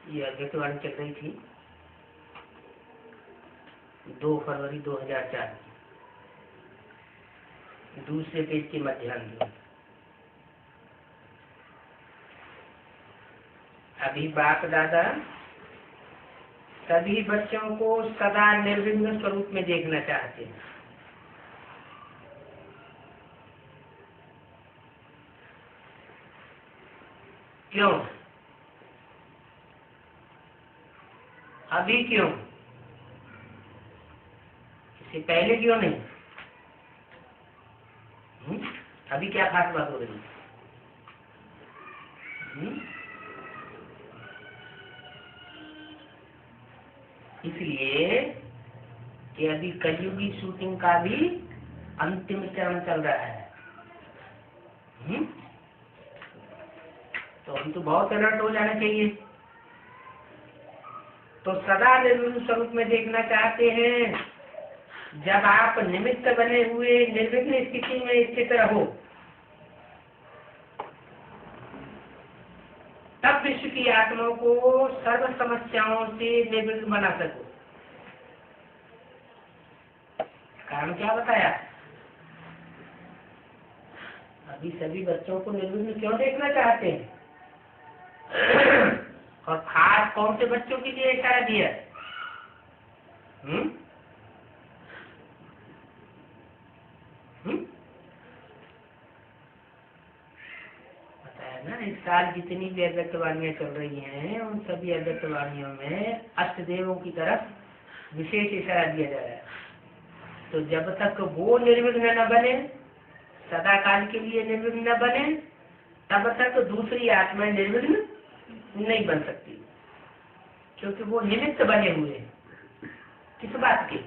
ये अध्यक्षवाणी चल रही थी 2 फरवरी 2004 दूसरे पेज के मध्यांक। अभी बाप दादा सभी बच्चों को सदा निर्विघ्न स्वरूप में देखना चाहते हैं। क्यों? अभी क्यों? इससे पहले क्यों नहीं? अभी क्या खास बात हो रही है? इसलिए कि अभी कलयुगी शूटिंग का भी अंतिम चरण चल रहा है। तो अभी तो बहुत अलर्ट हो जाना चाहिए। तो सदा निर्विघ्न स्वरूप में देखना चाहते हैं। जब आप निमित्त बने हुए निर्विघ्न स्थिति में स्थित रहो, तब विश्व की आत्माओं को सर्व समस्याओं से निर्विघ्न बना सको। कारण क्या बताया? अभी सभी बच्चों को निर्विघ्न क्यों देखना चाहते हैं? और खास कौन से बच्चों के लिए इशारा दिया? बताया ना, इस साल जितनी भी अव्यक्तवाणियां चल रही हैं उन सभी अव्यक्तवाणियों में अष्टदेवों की तरफ विशेष इशारा दिया जा रहा है। तो जब तक वो निर्विघ्न न बने, सदा काल के लिए निर्विघ्न न बने, तब तक दूसरी आत्मा निर्विघ्न नहीं बन सकती, क्योंकि वो निमित्त बने हुए हैं। किस बात के?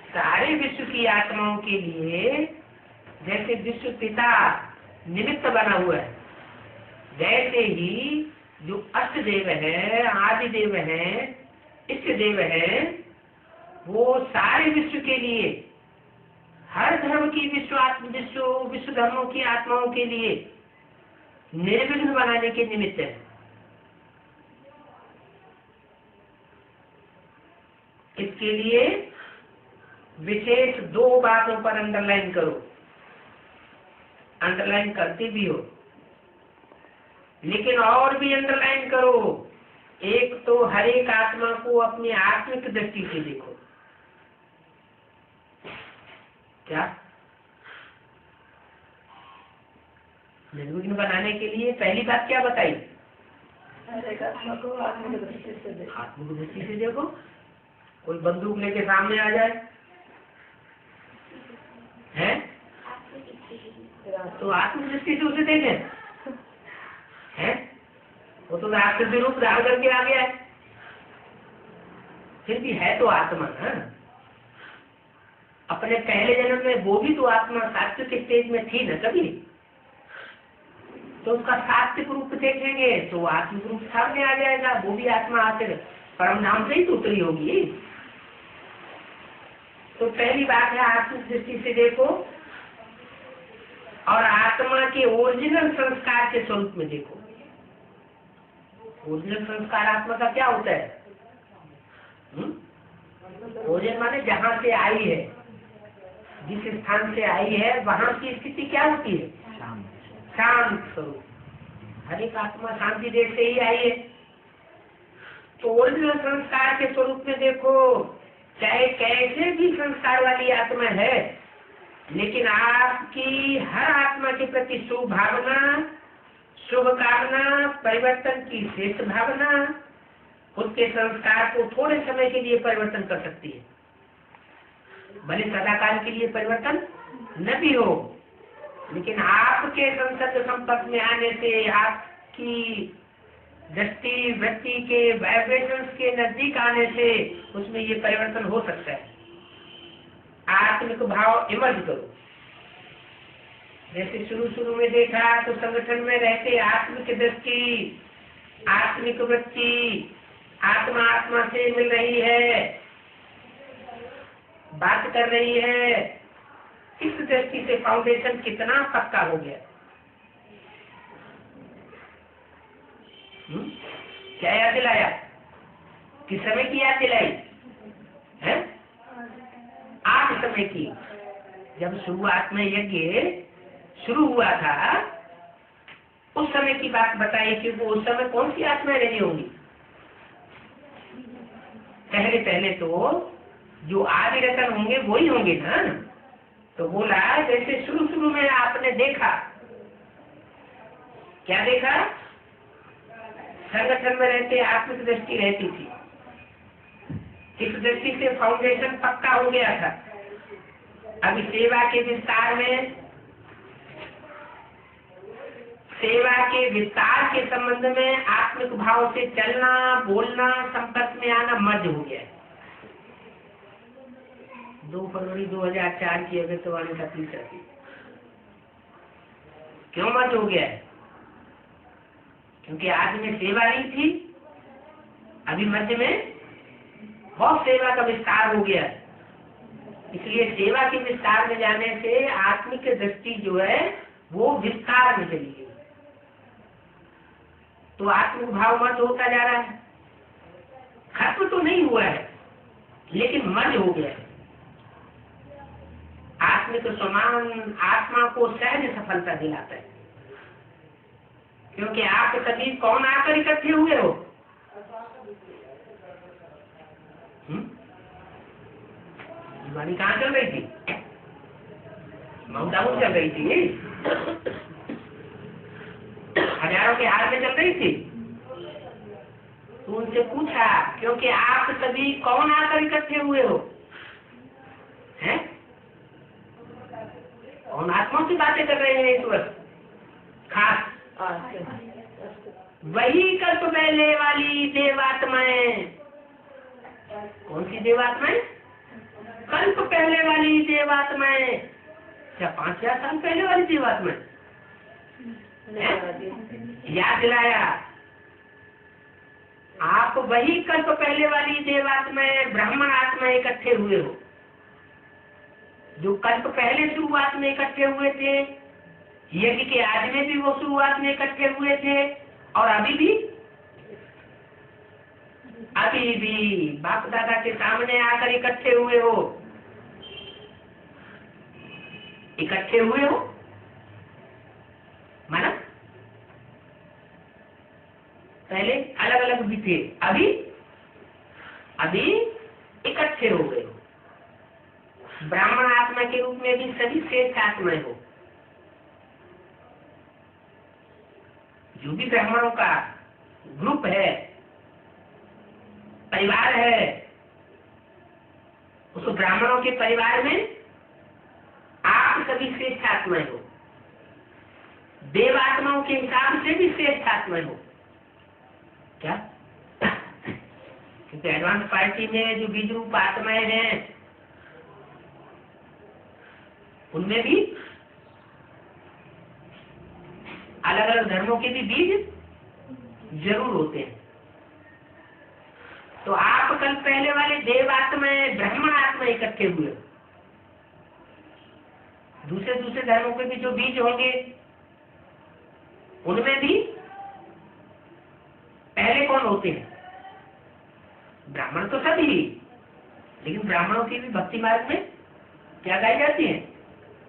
सारे विश्व की आत्माओं के लिए जैसे विश्व पिता निमित्त बना हुआ है, वैसे ही जो अष्ट देव है, आदि देव है, इष्ट देव है, वो सारे विश्व के लिए, हर धर्म की विश्व धर्मों की आत्माओं के लिए निर्विघ्न बनाने के निमित्त है। इसके लिए विशेष 2 बातों पर अंडरलाइन करो। अंडरलाइन करते भी हो, लेकिन और भी अंडरलाइन करो। एक तो हर एक आत्मा को अपनी आत्मिक दृष्टि से देखो। क्या? निर्विघ्न बनाने के लिए पहली बात क्या बताई? आत्मिक दृष्टि से देखो। कोई बंदूक लेके सामने आ जाए है तो आत्मिक दृष्टि से उसे देखें, है? वो तो राक्षसी रूप धारण करके आ गया है, फिर भी है तो आत्मा है। अपने पहले जन्म में वो भी तो आत्मा सात्विक स्टेज में थी ना कभी, तो उसका सात्विक रूप देखेंगे तो आत्मिक रूप सामने आ जाएगा। वो भी आत्मा आते परम धाम से ही तो उतरी होगी। तो पहली बात है आत्मिक दृष्टि से देखो, और आत्मा के ओरिजिनल संस्कार के स्वरूप में देखो। ओरिजिनल संस्कार आत्मा का क्या होता है? ओरिजिनल माने जहाँ से आई है, जिस स्थान से आई है वहां की स्थिति क्या होती है? शांत स्वरूप। हर एक आत्मा शांति देश से ही आई है। तो ओरिजिनल संस्कार के स्वरूप में देखो। चाहे कैसे भी संस्कार वाली आत्मा है, लेकिन आपकी हर आत्मा के प्रति शुभ भावना, शुभ कामना, परिवर्तन की श्रेष्ठ भावना उसके संस्कार को थोड़े समय के लिए परिवर्तन कर सकती है। भले सदाकाल के लिए परिवर्तन न भी हो, लेकिन आपके संसर्ग संपर्क में आने से, आपकी दृष्टि वृत्ति के वाइब्रेशंस के नजदीक आने से उसमें ये परिवर्तन हो सकता है। आत्मिक भाव इमर्ज करो। जैसे शुरू में देखा तो संगठन में रहते आत्मिक दृष्टि, आत्मिक वृत्ति, आत्मा से मिल रही है, बात कर रही है, इस दृष्टि से फाउंडेशन कितना पक्का हो गया। क्या याद दिलाया? किस समय की याद दिलाई है? 8 समय की। जब शुरुआत में यज्ञ शुरू हुआ था उस समय की बात बताई कि वो उस समय कौन सी आत्माएं रही होंगी? पहले पहले तो जो आदि रतन होंगे वही होंगे ना। तो बोला जैसे शुरू शुरू में आपने देखा, क्या देखा? संगठन में रहते आत्मिक दृष्टि रहती थी। इस दृष्टि से फाउंडेशन पक्का हो गया था। अभी सेवा के विस्तार के संबंध में आत्मिक भाव से चलना, बोलना, संपर्क में आना मर्ज हो गया है। 2 फरवरी 2004 की अगस्तवाणी का 30 क्यों मर्ज हो गया है? क्योंकि आज में सेवा नहीं थी। अभी मध्य में बहुत सेवा का विस्तार हो गया है। इसलिए सेवा के विस्तार में जाने से आत्मिक दृष्टि जो है वो विस्तार में चली गई। तो आत्मिक भाव मर्ज होता जा रहा है। खत्म तो नहीं हुआ है लेकिन मर्ज हो गया है। आत्मिक समान आत्मा को सहज सफलता दिलाता है। क्योंकि आप सभी कौन आकर इकट्ठे हुए हो? वाणी कहाँ चल रही थी? माउंट आबू चल रही थी। हजारों के हाल में चल रही थी। तो उनसे पूछा क्योंकि आप सभी कौन आकर इकट्ठे हुए हो? हैं? कौन आत्मा की बातें कर रहे हैं इस वक्त? खास वही कल्प पहले वाली देवात्माएं। कौन सी देवात्माएं? कल्प पहले वाली देवात्माएं। क्या 5000 साल पहले वाली देवात्माएं? याद दिलाया। आप वही कल्प पहले वाली देवात्माएं, ब्राह्मण आत्मा इकट्ठे हुए हो। जो कल्प पहले शुरुआत में इकट्ठे हुए थे, यज्ञ के आज में भी वो शुरुआत में इकट्ठे हुए थे और अभी भी बाप दादा के सामने आकर इकट्ठे हुए हो। इकट्ठे हुए हो माना पहले अलग अलग भी थे, अभी इकट्ठे हो गए हो। ब्राह्मण आत्मा के रूप में भी सभी श्रेष्ठ आत्माएं हो। जो भी ब्राह्मणों का ग्रुप है, परिवार है, उस ब्राह्मणों के परिवार में आप सभी श्रेष्ठ आत्माएं हो। देव आत्माओं के हिसाब से भी श्रेष्ठ आत्माएं हो। क्या? क्योंकि एडवांस पार्टी में जो बीज रूप आत्माएं हैं उनमें भी अलग अलग धर्मों के भी बीज जरूर होते हैं। तो आप कल पहले वाले देव आत्माएं, ब्राह्मण आत्मा इकट्ठे हुए। दूसरे दूसरे धर्मों के भी जो बीज होंगे उनमें भी पहले कौन होते हैं? ब्राह्मण तो सभी, लेकिन ब्राह्मणों की भी भक्ति मार्ग में क्या गाई जाती है?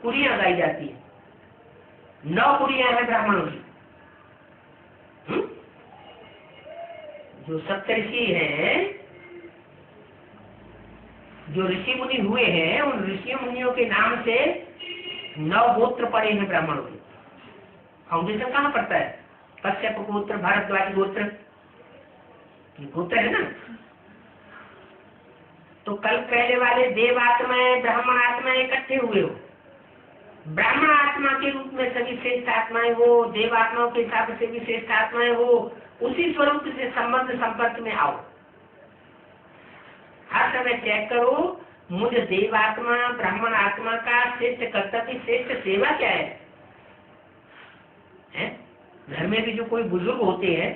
कुरियां गाई जाती है। 9 कुरियां हैं ब्राह्मणों की। जो सप्तऋषि हैं, जो ऋषि मुनि हुए हैं, उन ऋषि मुनियों के नाम से 9 गोत्र पड़े हैं ब्राह्मणों के। फाउंडेशन कहाँ पड़ता है? कश्यप गोत्र, भारद्वाज गोत्र, ये गोत्र है ना। तो कल पहले वाले देव आत्माएं, ब्राह्मण आत्माएं इकट्ठे हुए हो। ब्राह्मण आत्मा के रूप में सभी श्रेष्ठ आत्माएं हो, देव आत्माओं के हिसाब से भी श्रेष्ठ आत्माएं हो। उसी स्वरूप से संबंध संपर्क में आओ। हर समय चेक करो मुझ देव आत्मा, ब्राह्मण आत्मा का श्रेष्ठ कर्तव्य, श्रेष्ठ सेवा क्या है? घर में भी जो कोई बुजुर्ग होते हैं,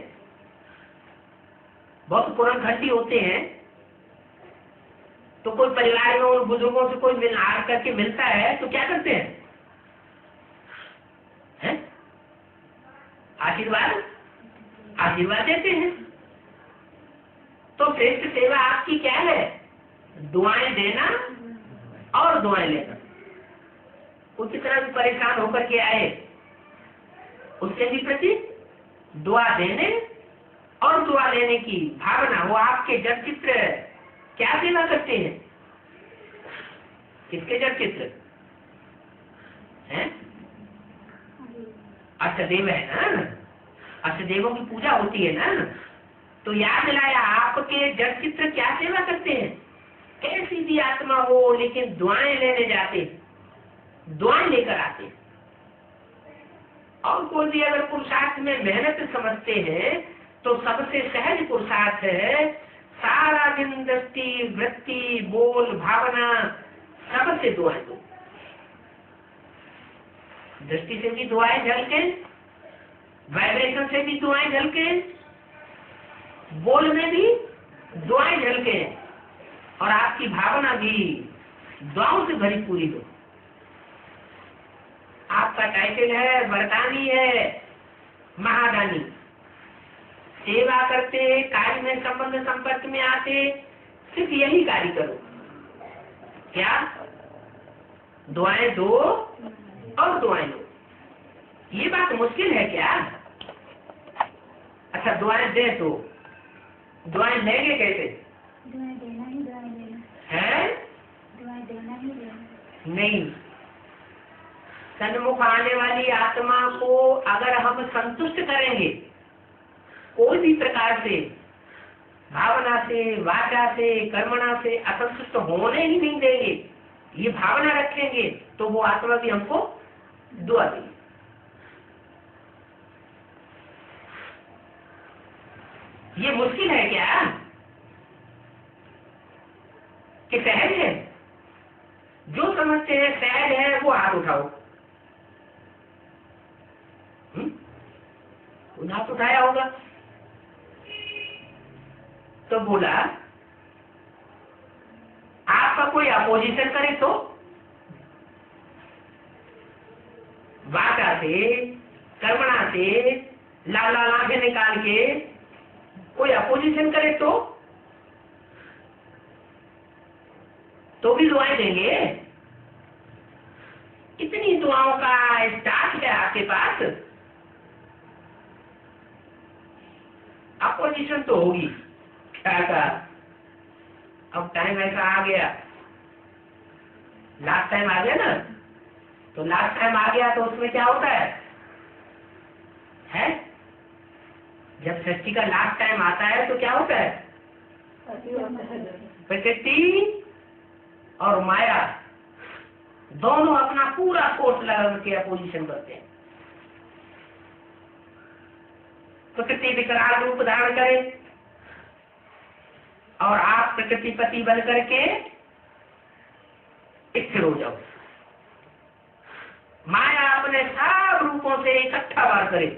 बहुत पुरानखंडी होते हैं, तो कोई परिवार में उन बुजुर्गों से कोई मिल आ करके मिलता है तो क्या करते हैं? आशीर्वाद आशीर्वाद देते हैं। तो श्रेष्ठ सेवा आपकी क्या है? दुआएं देना और दुआएं लेना। वो कितना भी परेशान होकर के आए, उसके भी प्रति दुआ देने और दुआ लेने की भावना, वो आपके जड़ चित्र क्या सेवा करते हैं? किसके जड़ चित्र हैं? अष्टदेव है ना, अष्टदेवों की पूजा होती है ना। तो याद दिलाया, आपके जड़ चित्र क्या सेवा करते हैं? कैसी भी आत्मा हो, लेकिन दुआएं लेने जाते, दुआएं लेकर आते। और कोई भी अगर पुरुषार्थ में मेहनत समझते हैं तो सबसे सहज पुरुषार्थ है सारा दिन दृष्टि, वृत्ति, बोल, भावना सबसे दुआएं दो। दृष्टि से भी दुआएं झलके, वाइब्रेशन से भी दुआएं झलके, बोल में भी दुआएं झलके, और आपकी भावना भी दुआओं से भरी पूरी हो। आपका टाइटल है वरदानी है, महादानी। सेवा करते, कार्य में संबंध संपर्क में आते, सिर्फ यही कार्य करो। क्या? दुआएं दो और दुआएं लो। ये बात मुश्किल है क्या? अच्छा, दुआएं दे तो दुआएं लेंगे कैसे? दुआएं देना ही दुआएं लेना है? दुआएं देना ही लेना नहीं। सन्मुख आने वाली आत्मा को अगर हम संतुष्ट करेंगे, कोई भी प्रकार से, भावना से, वाचा से, कर्मणा से असंतुष्ट होने ही नहीं देंगे, ये भावना रखेंगे, तो वो आत्मा भी हमको दुआ देगी। ये मुश्किल है क्या कि सहज है? जो समझते हैं सहज है वो हाथ उठाओ। हाथ उठाया होगा तो बोला, आपका कोई अपोजिशन करे तो वाचा से, कर्मणा से, लाल लाल आंखें निकाल के कोई अपोजिशन करे तो भी दुआएं देंगे। इतनी दुआओं का स्टाफ है आपके पास, अपोजिशन तो होगी। क्या कहा? अब टाइम ऐसा आ गया, लास्ट टाइम आ गया ना, तो लास्ट टाइम आ गया तो उसमें क्या होता है? जब सृष्टि का लास्ट टाइम आता है तो क्या होता है? प्रकृति और माया दोनों अपना पूरा कोर्स लगा के अपोजिशन करते हैं। प्रकृति विकराल रूप धारण करे और आप प्रकृति पति बन करके स्थिर हो जाओ। माया अपने सब रूपों से इकट्ठा वार करे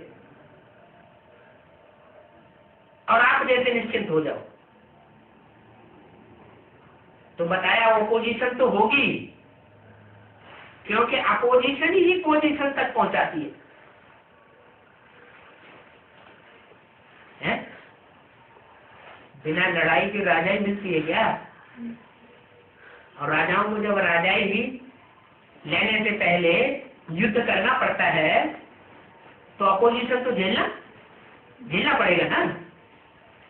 और आप जैसे निश्चिंत हो जाओ। तो बताया अपोजिशन तो होगी, क्योंकि अपोजिशन ही पोजीशन तक पहुंचाती है? बिना लड़ाई के राजाई मिलती है क्या? और राजाओं को जब राजाई भी लेने से पहले युद्ध करना पड़ता है तो अपोजिशन तो झेलना पड़ेगा ना।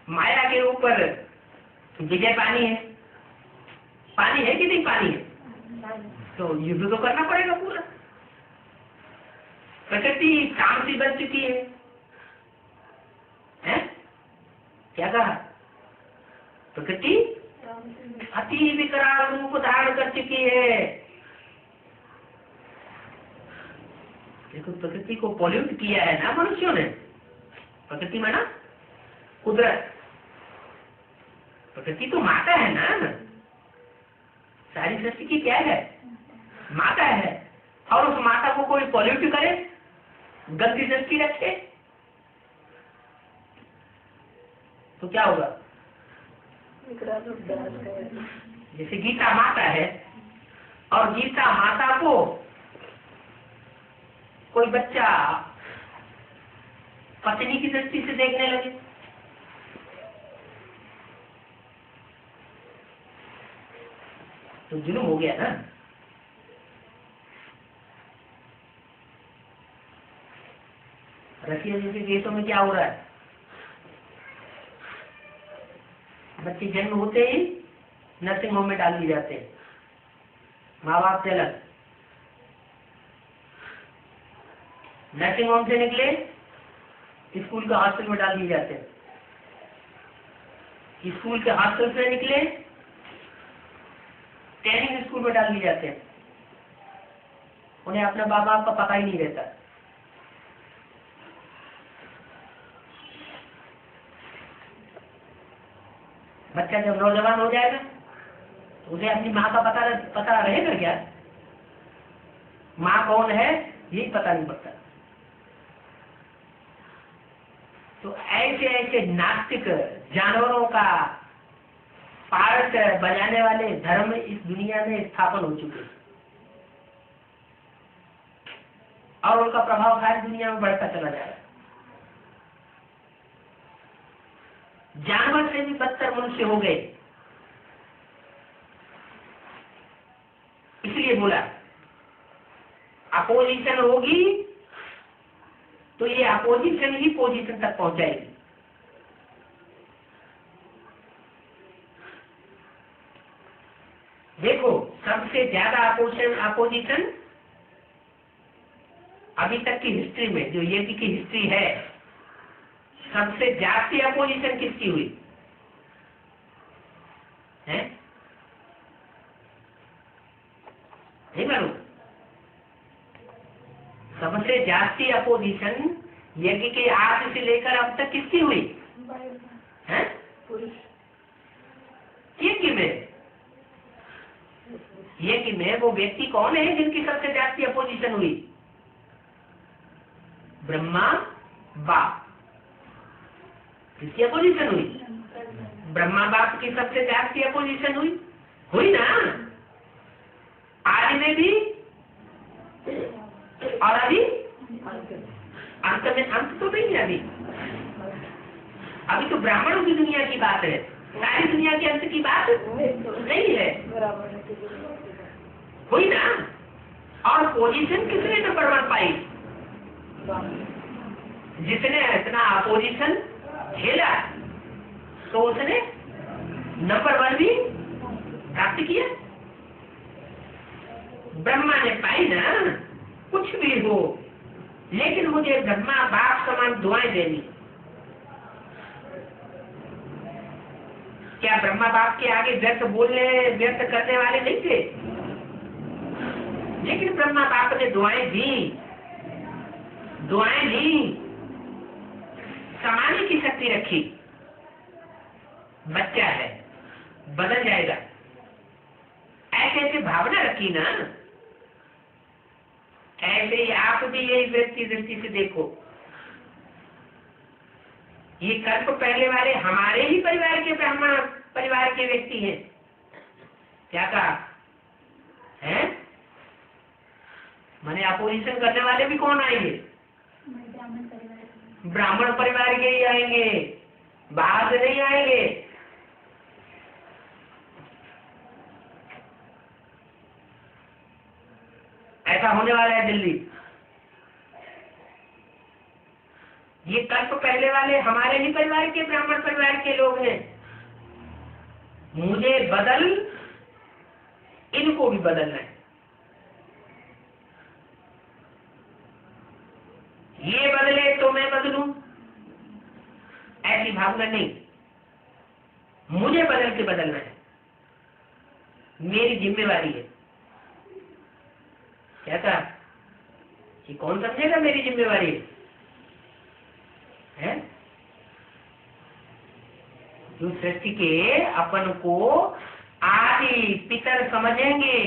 माया के ऊपर विजय पानी है कि नहीं पानी है, तो युद्ध तो करना पड़ेगा पूरा। प्रकृति तामसी बन चुकी है, क्या कहा? प्रकृति अति विकराल रूप धारण कर चुकी है। देखो, प्रकृति को पॉल्यूट किया है ना मनुष्यों ने। प्रकृति में ना कुदरत, प्रकृति तो माता है ना, सारी सृष्टि की क्या है? माता है। और उस माता को कोई पॉल्यूट करे, गंदी दृष्टि रखे, तो क्या होगा? जैसे गीता माता है और गीता माता को कोई बच्चा पत्नी की दृष्टि से देखने लगे, तो जुल्म हो गया ना। रशिया जैसे देशों में क्या हो रहा है, बच्चे जन्म होते ही नर्सिंग होम में डाल दिए जाते हैं, माँ बाप से अलग। नर्सिंग होम से निकले स्कूल के हॉस्टल में डाल दिए जाते हैं, स्कूल के हॉस्टल से निकले ट्रेनिंग स्कूल में डाल दिए जाते हैं। उन्हें अपने माँ बाप का पता ही नहीं रहता। बच्चा जब नौजवान हो जाएगा तो उसे अपनी माँ का पता रहेगा क्या? माँ कौन है यही पता नहीं पड़ता। तो ऐसे ऐसे नास्तिक जानवरों का पार्ट बजाने वाले धर्म इस दुनिया में स्थापन हो चुके हैं और उनका प्रभाव सारी दुनिया में बढ़ता चला जा रहा है। जानवर से भी बदतर मनुष्य हो गए। इसलिए बोला अपोजिशन होगी तो ये अपोजिशन ही पोजीशन तक पहुंचाएगी। देखो सबसे ज्यादा अपोजिशन अभी तक की हिस्ट्री में, जो ये की हिस्ट्री है, सबसे ज्यादा अपोजिशन किसकी हुई है? नहीं मालूम? सबसे ज्यादा अपोजिशन यज्ञ के आदि से लेकर अब तक किसकी हुई है? यज्ञ में वो व्यक्ति कौन है जिनकी सबसे ज्यादा अपोजिशन हुई? ब्रह्मा बाप। किसकी अपोजिशन हुई? ब्रह्मा बाप की सबसे ज्यादा अपोजिशन हुई ना। आदि में भी और अभी अंत में। अंत तो नहीं है अभी तो ब्राह्मणों की दुनिया की बात है, सारी दुनिया के अंत की बात नहीं है। हुई ना। और पोजीशन किसने नंबर 1 पाई? जिसने इतना अपोजिशन झेला तो उसने नंबर 1 भी प्राप्त किया। ब्रह्मा ने पाई ना। कुछ भी हो लेकिन मुझे ब्रह्मा बाप समान दुआएं देनी। क्या ब्रह्मा बाप के आगे व्यक्त करने वाले नहीं थे? लेकिन ब्रह्मा बाप ने दुआएं दी। समाने की शक्ति रखी। बच्चा है, बदल जाएगा, ऐसे ऐसे भावना रखी ना। ऐसे ही आप भी यही व्यक्ति दृष्टि से देखो। ये कल्प पहले वाले हमारे ही परिवार के ब्राह्मण परिवार के व्यक्ति हैं। क्या कहा है? माने अपोजिशन करने वाले भी कौन आएंगे? ब्राह्मण परिवार के ही आएंगे, बाहर से नहीं आएंगे। ऐसा होने वाला है दिल्ली। ये कल्प पहले वाले हमारे ही परिवार के ब्राह्मण परिवार के लोग हैं। मुझे बदल, इनको भी बदलना है। ये बदले तो मैं बदलूं, ऐसी भावना नहीं। मुझे बदल के बदलना है, मेरी जिम्मेवारी है। क्या कहा कि कौन समझेगा मेरी जिम्मेवारी है? जो सृष्टि के अपन को आदि पितर समझेंगे,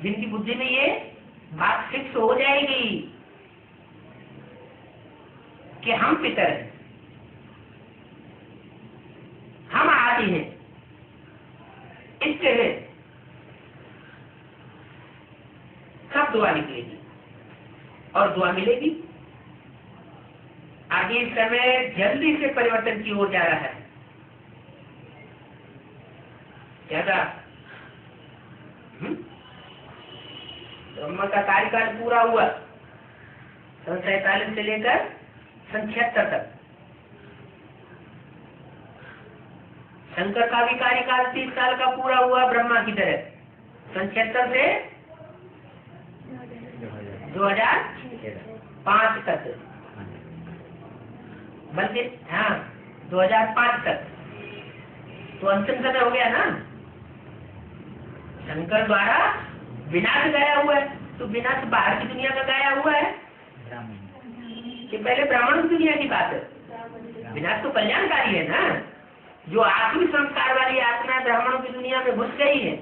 जिनकी बुद्धि में ये बात फिक्स हो जाएगी कि हम पितर हैं, हम आदि हैं, इष्ट हैं, सब दुआ निकलेगी और दुआ मिलेगी। अभी समय जल्दी से परिवर्तन की ओर जा रहा है। क्या था? ब्रह्मा का कार्यकाल पूरा हुआ सन 47 से लेकर सन 76 तक। शंकर का भी कार्यकाल 30 साल का पूरा हुआ ब्रह्मा की तरह, सन 76 से 2005 तक, बल्कि हाँ 2005 तक तो अंतिम समय हो गया ना। शंकर द्वारा विनाश गाया हुआ है, तो विनाश बाहर की दुनिया का गाया हुआ है कि पहले ब्राह्मण की दुनिया की बात है। विनाश तो कल्याणकारी है ना। जो आखिरी संस्कार वाली आत्मा ब्राह्मणों की दुनिया में घुस गई है,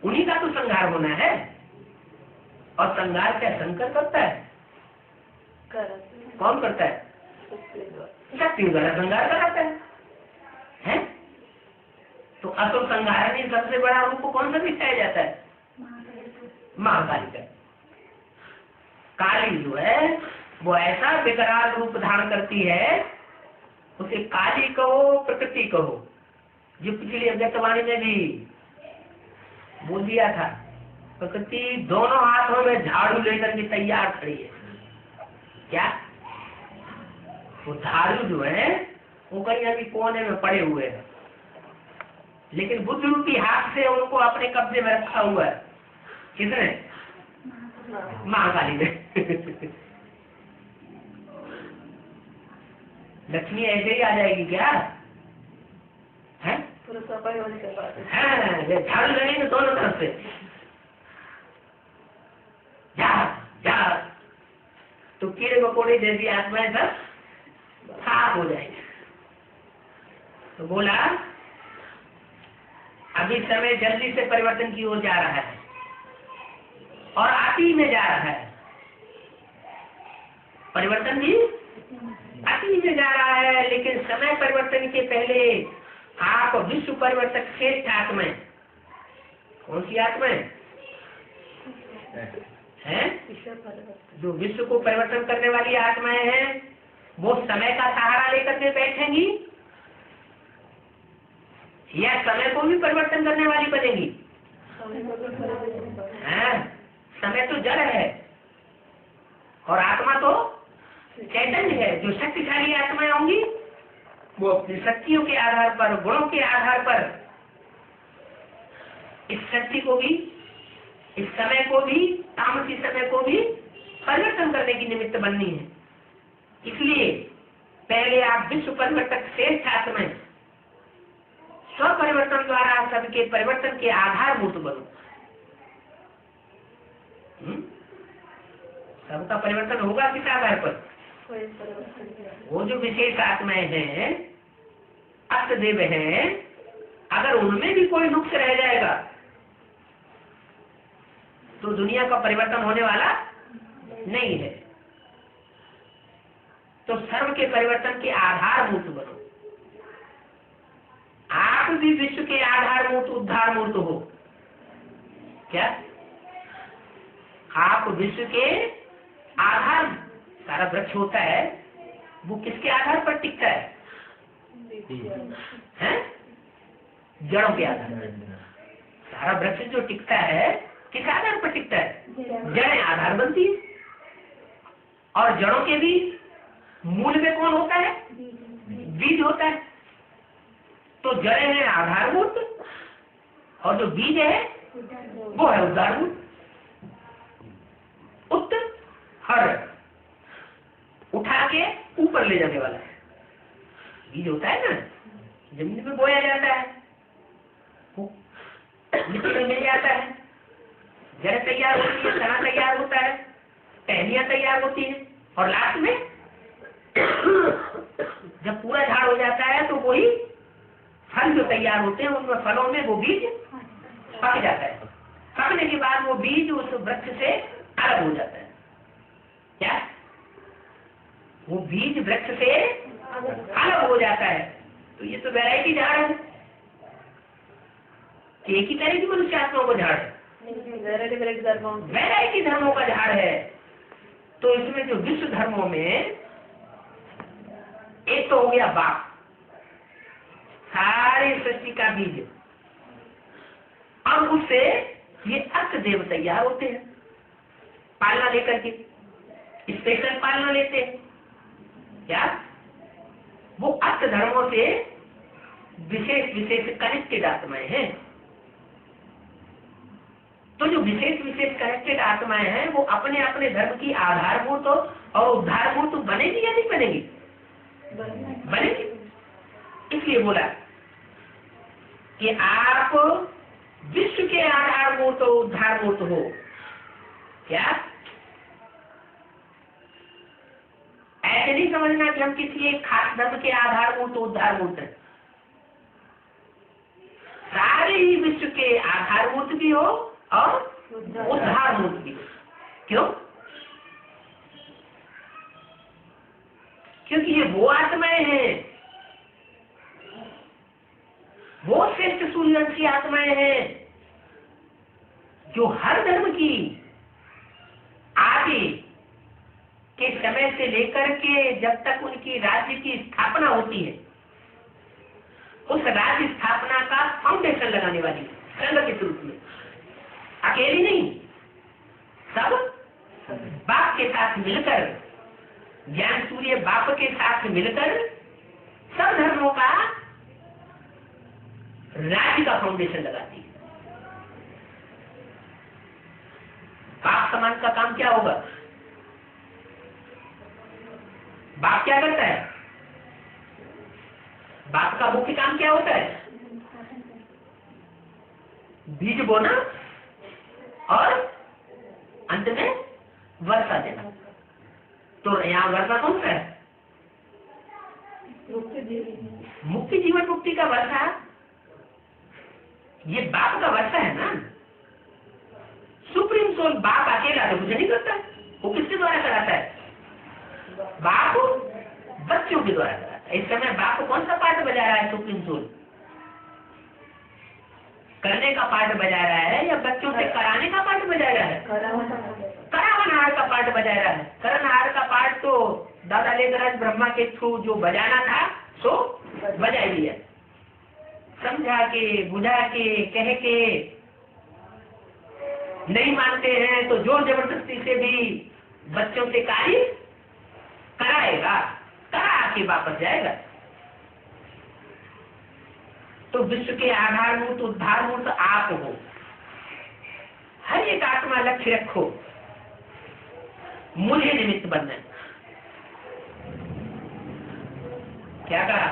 उन्हीं का तो संहार होना है। और संहार क्या शंकर करता है? कौन करता है? शक्ति द्वारा संहार कराता है? तो असुर संहार में सबसे बड़ा रूप कौन सा दिखाया जाता है? महाकाली का। काली जो है वो ऐसा विकराल रूप धारण करती है, उसे काली कहो प्रकृति कहो, जो पिछली अव्यक्तवाणी में भी बोल दिया था। प्रकृति दोनों हाथों में झाड़ू लेकर के तैयार खड़ी है। क्या? वो झाड़ू जो है वो कहीं अभी कोने में पड़े हुए हैं, लेकिन बुद्ध रूपी हाथ से उनको अपने कब्जे में रखा हुआ है। किसने? महाकाली ने। लक्ष्मी ऐसे ही आ जाएगी क्या? है? झाड़ू लगेंगे दोनों तरफ से, जा जा, तो कीड़े मकोड़े जैसी आत्माएं सब साफ हो जाएगी। तो बोला अभी समय जल्दी से परिवर्तन की ओर जा रहा है और अति में जा रहा है। परिवर्तन भी अति में जा रहा है, लेकिन समय परिवर्तन के पहले आप विश्व परिवर्तक श्रेष्ठ आत्माएं, कौन सी आत्माएं हैं? जो विश्व को परिवर्तन करने वाली आत्माएं हैं, वो समय का सहारा लेकर के बैठेंगी या समय को भी परिवर्तन करने वाली बनेगी? समय तो जड़ है और आत्मा तो चैतन्य है। जो शक्तिशाली आत्माएं होंगी वो अपनी शक्तियों के आधार पर, गुणों के आधार पर इस शक्ति को भी, इस समय को भी, तामसी समय को भी परिवर्तन करने की निमित्त बननी है। इसलिए पहले आप विश्व परिवर्तक श्रेष्ठ आत्माएं स्व परिवर्तन द्वारा सबके परिवर्तन के आधारभूत बनो। सबका परिवर्तन होगा किस आधार पर? वो जो विशेष आत्माएं हैं, अष्टदेव हैं, अगर उनमें भी कोई नुक्स रह जाएगा तो दुनिया का परिवर्तन होने वाला नहीं है। तो सर्व के परिवर्तन के आधारभूत बनो। आप भी विश्व के आधारभूत उद्धारभूत हो। क्या? आप विश्व के आधार, सारा वृक्ष होता है वो किसके आधार पर टिकता है? जड़ों के आधार पर। सारा वृक्ष जो टिकता है किस आधार पर टिकता है? जड़ें आधार बनती है। और जड़ों के भी मूल में कौन होता है? बीज होता है। तो जड़ें हैं आधारभूत और जो बीज है वो है उद्धारभूत। हर उठा के ऊपर ले जाने वाला है। बीज होता है ना, जमीन में बोया जाता है, मिट्टी में मिल जाता है, जड़ तैयार होती है, तना तैयार होता है, टहनियां तैयार होती है, और लास्ट में जब पूरा झाड़ हो जाता है तो वही फल जो तैयार होते हैं, उनमें फलों में वो बीज पक जाता है। पकने के बाद वो बीज उस वृक्ष से अलग हो जाता है। क्या? वो बीज वृक्ष से अलग हो जाता है। तो ये तो वैरायटी झाड़ है, एक ही तरह की मनुष्य आत्माओं का झाड़ है, वैरायटी धर्मों का झाड़ है। तो इसमें जो विश्व धर्मों में एक तो हो गया बाप, सारी सृष्टि का बीज, और उससे ये अर्थ देव तैयार होते हैं पालना लेकर के, स्पेशल पालना लेते हैं। क्या वो अर्थ धर्मों से विशेष विशेष कनेक्टेड आत्माएं हैं। तो जो विशेष विशेष कनेक्टेड आत्माएं हैं वो अपने अपने धर्म की आधारभूत और उद्धारभूत बनेगी या नहीं बनेगी? बनेगी। इसलिए बोला कि आप विश्व के आधारभूत और उद्धारभूत हो। क्या ऐसे नहीं समझना कि हम किसी एक खास धर्म के आधारभूत उद्धारभूत हैं। सारे ही विश्व के आधारभूत भी हो और उद्धारभूत भी हो। क्यों? क्योंकि ये वो आत्माएं हैं, वो श्रेष्ठ सूर्यवंशी आत्माएं हैं जो हर धर्म की आगे के समय से लेकर के जब तक उनकी राज्य की स्थापना होती है, उस राज्य स्थापना का फाउंडेशन लगाने वाली संघ के रूप में, अकेली नहीं, सब बाप के साथ मिलकर, ज्ञान सूर्य बाप के साथ मिलकर सब धर्मों का राज्य का फाउंडेशन लगाती है। बाप समान का काम क्या होगा? बाप क्या करता है? बाप का मुख्य काम क्या होता है? बीज बोना और अंत में वर्षा देना। तो यहाँ वर्षा कौन सा है? मुक्ति जीवन मुक्ति का वर्षा, ये बाप का वर्षा है ना। सुप्रीम सोल बाप अकेला तो कुछ नहीं करता, वो किसके द्वारा कराता है? बाप बच्चों के द्वारा कराता है। इस समय बाप कौन सा पार्ट बजा रहा है? सुप्रीम सोल करने का पार्ट बजा रहा है या बच्चों से कराने का पार्ट बजा रहा है? करावनहार का पार्ट बजा रहा है। करनहार का पार्ट तो दादा लेखराज ब्रह्मा के थ्रू जो बजाना था सो बजा दिया, समझा के बुझा के कह के। नहीं मानते हैं तो जोर जबरदस्ती से भी बच्चों से कार्य कराएगा, करा के वापस जाएगा। तो विश्व के आधारभूत उद्धारभूत आप हो। हर एक आत्मा लक्ष्य रखो, मुझे निमित्त बनना है। क्या कहा?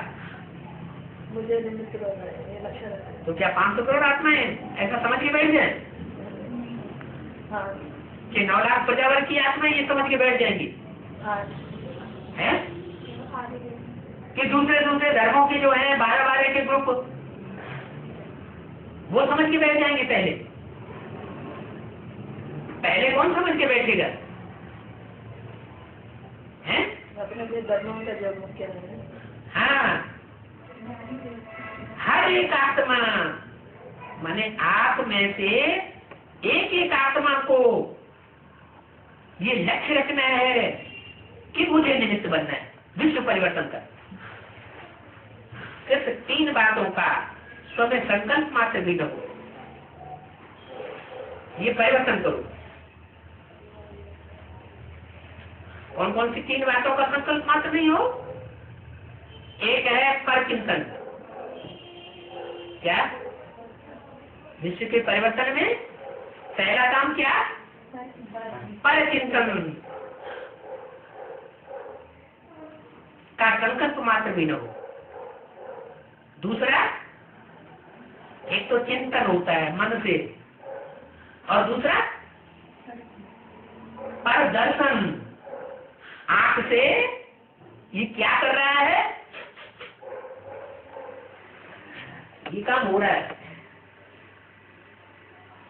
मुझे निमित्त बनना है, ये लक्ष्य रखना है। तो क्या 500 करोड़ आत्माएं ऐसा समझ के बैठ जाए? हाँ। कि 9 लाख प्रजावर की आत्माएं ये समझ के बैठ जाएंगी? हाँ। है कि दूसरे दूसरे धर्मों के जो है 12-12 के ग्रुप, वो समझ के बैठ जाएंगे? पहले कौन समझ के बैठेगा? हैं? अपने धर्मों का जो मुख्य है। हाँ, हर एक आत्मा माने आप में से एक एक आत्मा को ये लक्ष्य रखना है कि मुझे निमित्त बनना है विश्व परिवर्तन का। सिर्फ 3 बातों का स्वयं संकल्प मात्र भी न हो, ये परिवर्तन करो। कौन कौन सी 3 बातों का संकल्प मात्र नहीं हो? एक है परचिंतन। क्या विश्व के परिवर्तन में पहला काम क्या? परचिंतन का संकल्प मात्र भी न हो। दूसरा, एक तो चिंतन होता है मन से, और दूसरा पर दर्शन, आंख से ये क्या कर रहा है, ये काम हो रहा है।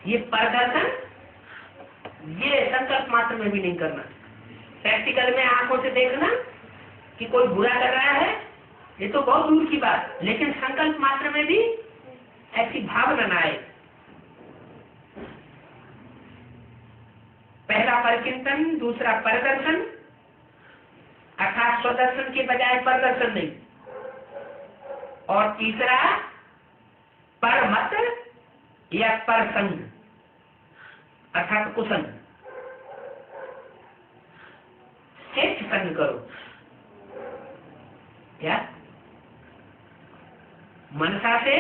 ये परदर्शन, ये संकल्प मात्र में भी नहीं करना। प्रैक्टिकल में आंखों से देखना कि कोई बुरा कर रहा है, ये तो बहुत दूर की बात, लेकिन संकल्प मात्र में भी ऐसी भावना न आए। पहला परचिंतन, दूसरा परदर्शन, अर्थात स्वदर्शन के बजाय परदर्शन नहीं। और तीसरा पर मत या पर संग अर्थात कुसंग। श्रेष्ठ संग करो। क्या मनसा से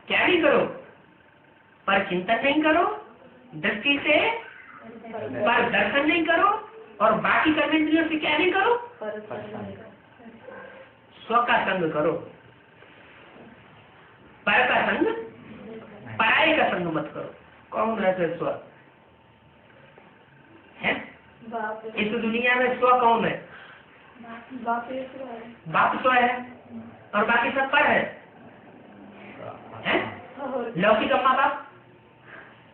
क्या नहीं करो, पर चिंतन नहीं करो, दृष्टि से पर दर्शन नहीं करो, और बाकी कर्मेंद्रियों से क्या नहीं करो, स्व का संग करो। पर का संग, पराये का संग मत करो। कौन है फिर स्व? है इस दुनिया में स्व कौन है? बाप स्व है और बाकी सब पर है। लौकिक अम्मा बाप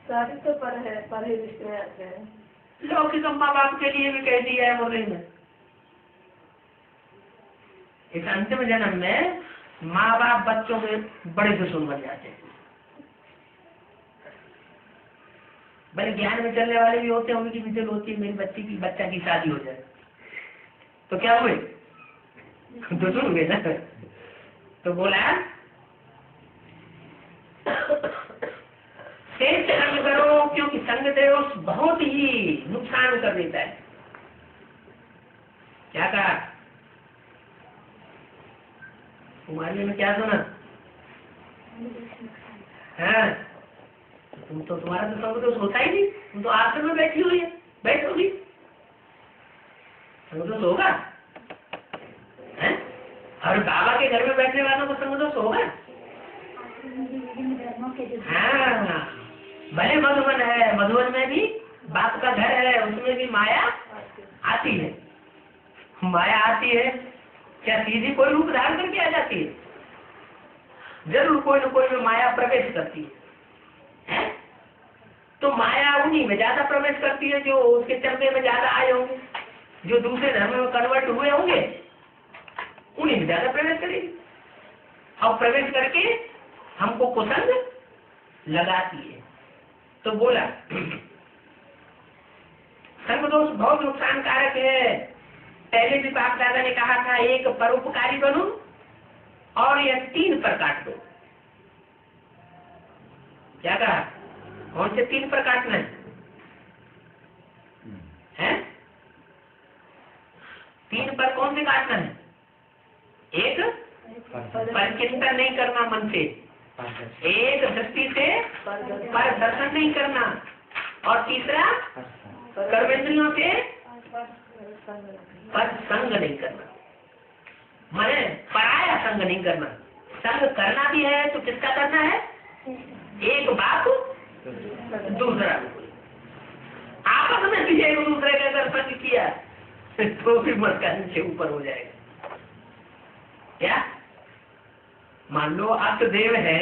सारे तो पर है, पर ही रिश्ते में आते हैं। लौकिक अम्मा बाप के लिए भी कह दिया है मुरली में, इस अंतिम जन्म में माँ बाप बच्चों के बड़े दुश्मन बन जाते हैं। बड़े ज्ञान में चलने वाले भी होते हैं, उनकी भी दिल होती है मेरी बच्चा की शादी हो जाए, तो क्या हुए दुश्मन हुए ना। तो बोला श्रेष्ठ संग करो, क्योंकि संग दोष बहुत ही नुकसान कर देता है। क्या कहा कुमारी में? क्या सुना? हाँ, तुम तो, तुम्हारा तो संग दोष होता ही नहीं, तुम तो आश्रम में बैठी हुई है, बैठोगी, संग दोष होगा? हैं? और बाबा के घर में बैठने वालों को संग दोष होगा? हाँ, भले मधुबन है, मधुबन में भी बाप का घर है, उसमें भी माया आती है। माया आती है क्या सीधी कोई रूप धारण करके आ जाती है? जरूर कोई न कोई में माया प्रवेश करती है। तो माया उन्हीं में ज्यादा प्रवेश करती है जो उसके चलने में ज्यादा आए होंगे, जो दूसरे धर्म में कन्वर्ट हुए होंगे, उन्हीं में ज्यादा प्रवेश करेगी और प्रवेश करके हमको कुसंग लगाती है। तो बोला संग दोष बहुत नुकसान कारक है। पहले भी बाप दादा ने कहा था, एक परोपकारी बनो और यह 3 पर काट दो। क्या कहा? कौन से 3 पर काटना है? 3 पर कौन से काटना है? एक पर चिंतन नहीं करना मन से, एक दृष्टि से पर दर्शन नहीं करना, और तीसरा कर्मेंद्रियों से पर संग नहीं करना, माने पराया संग नहीं करना। संग करना भी है तो किसका करना है? एक बाप दूसरा, आपस में भी एक दूसरे के अगर संग किया तो भी मत का नीचे ऊपर हो जाएगा। क्या मान लो अष्टदेव है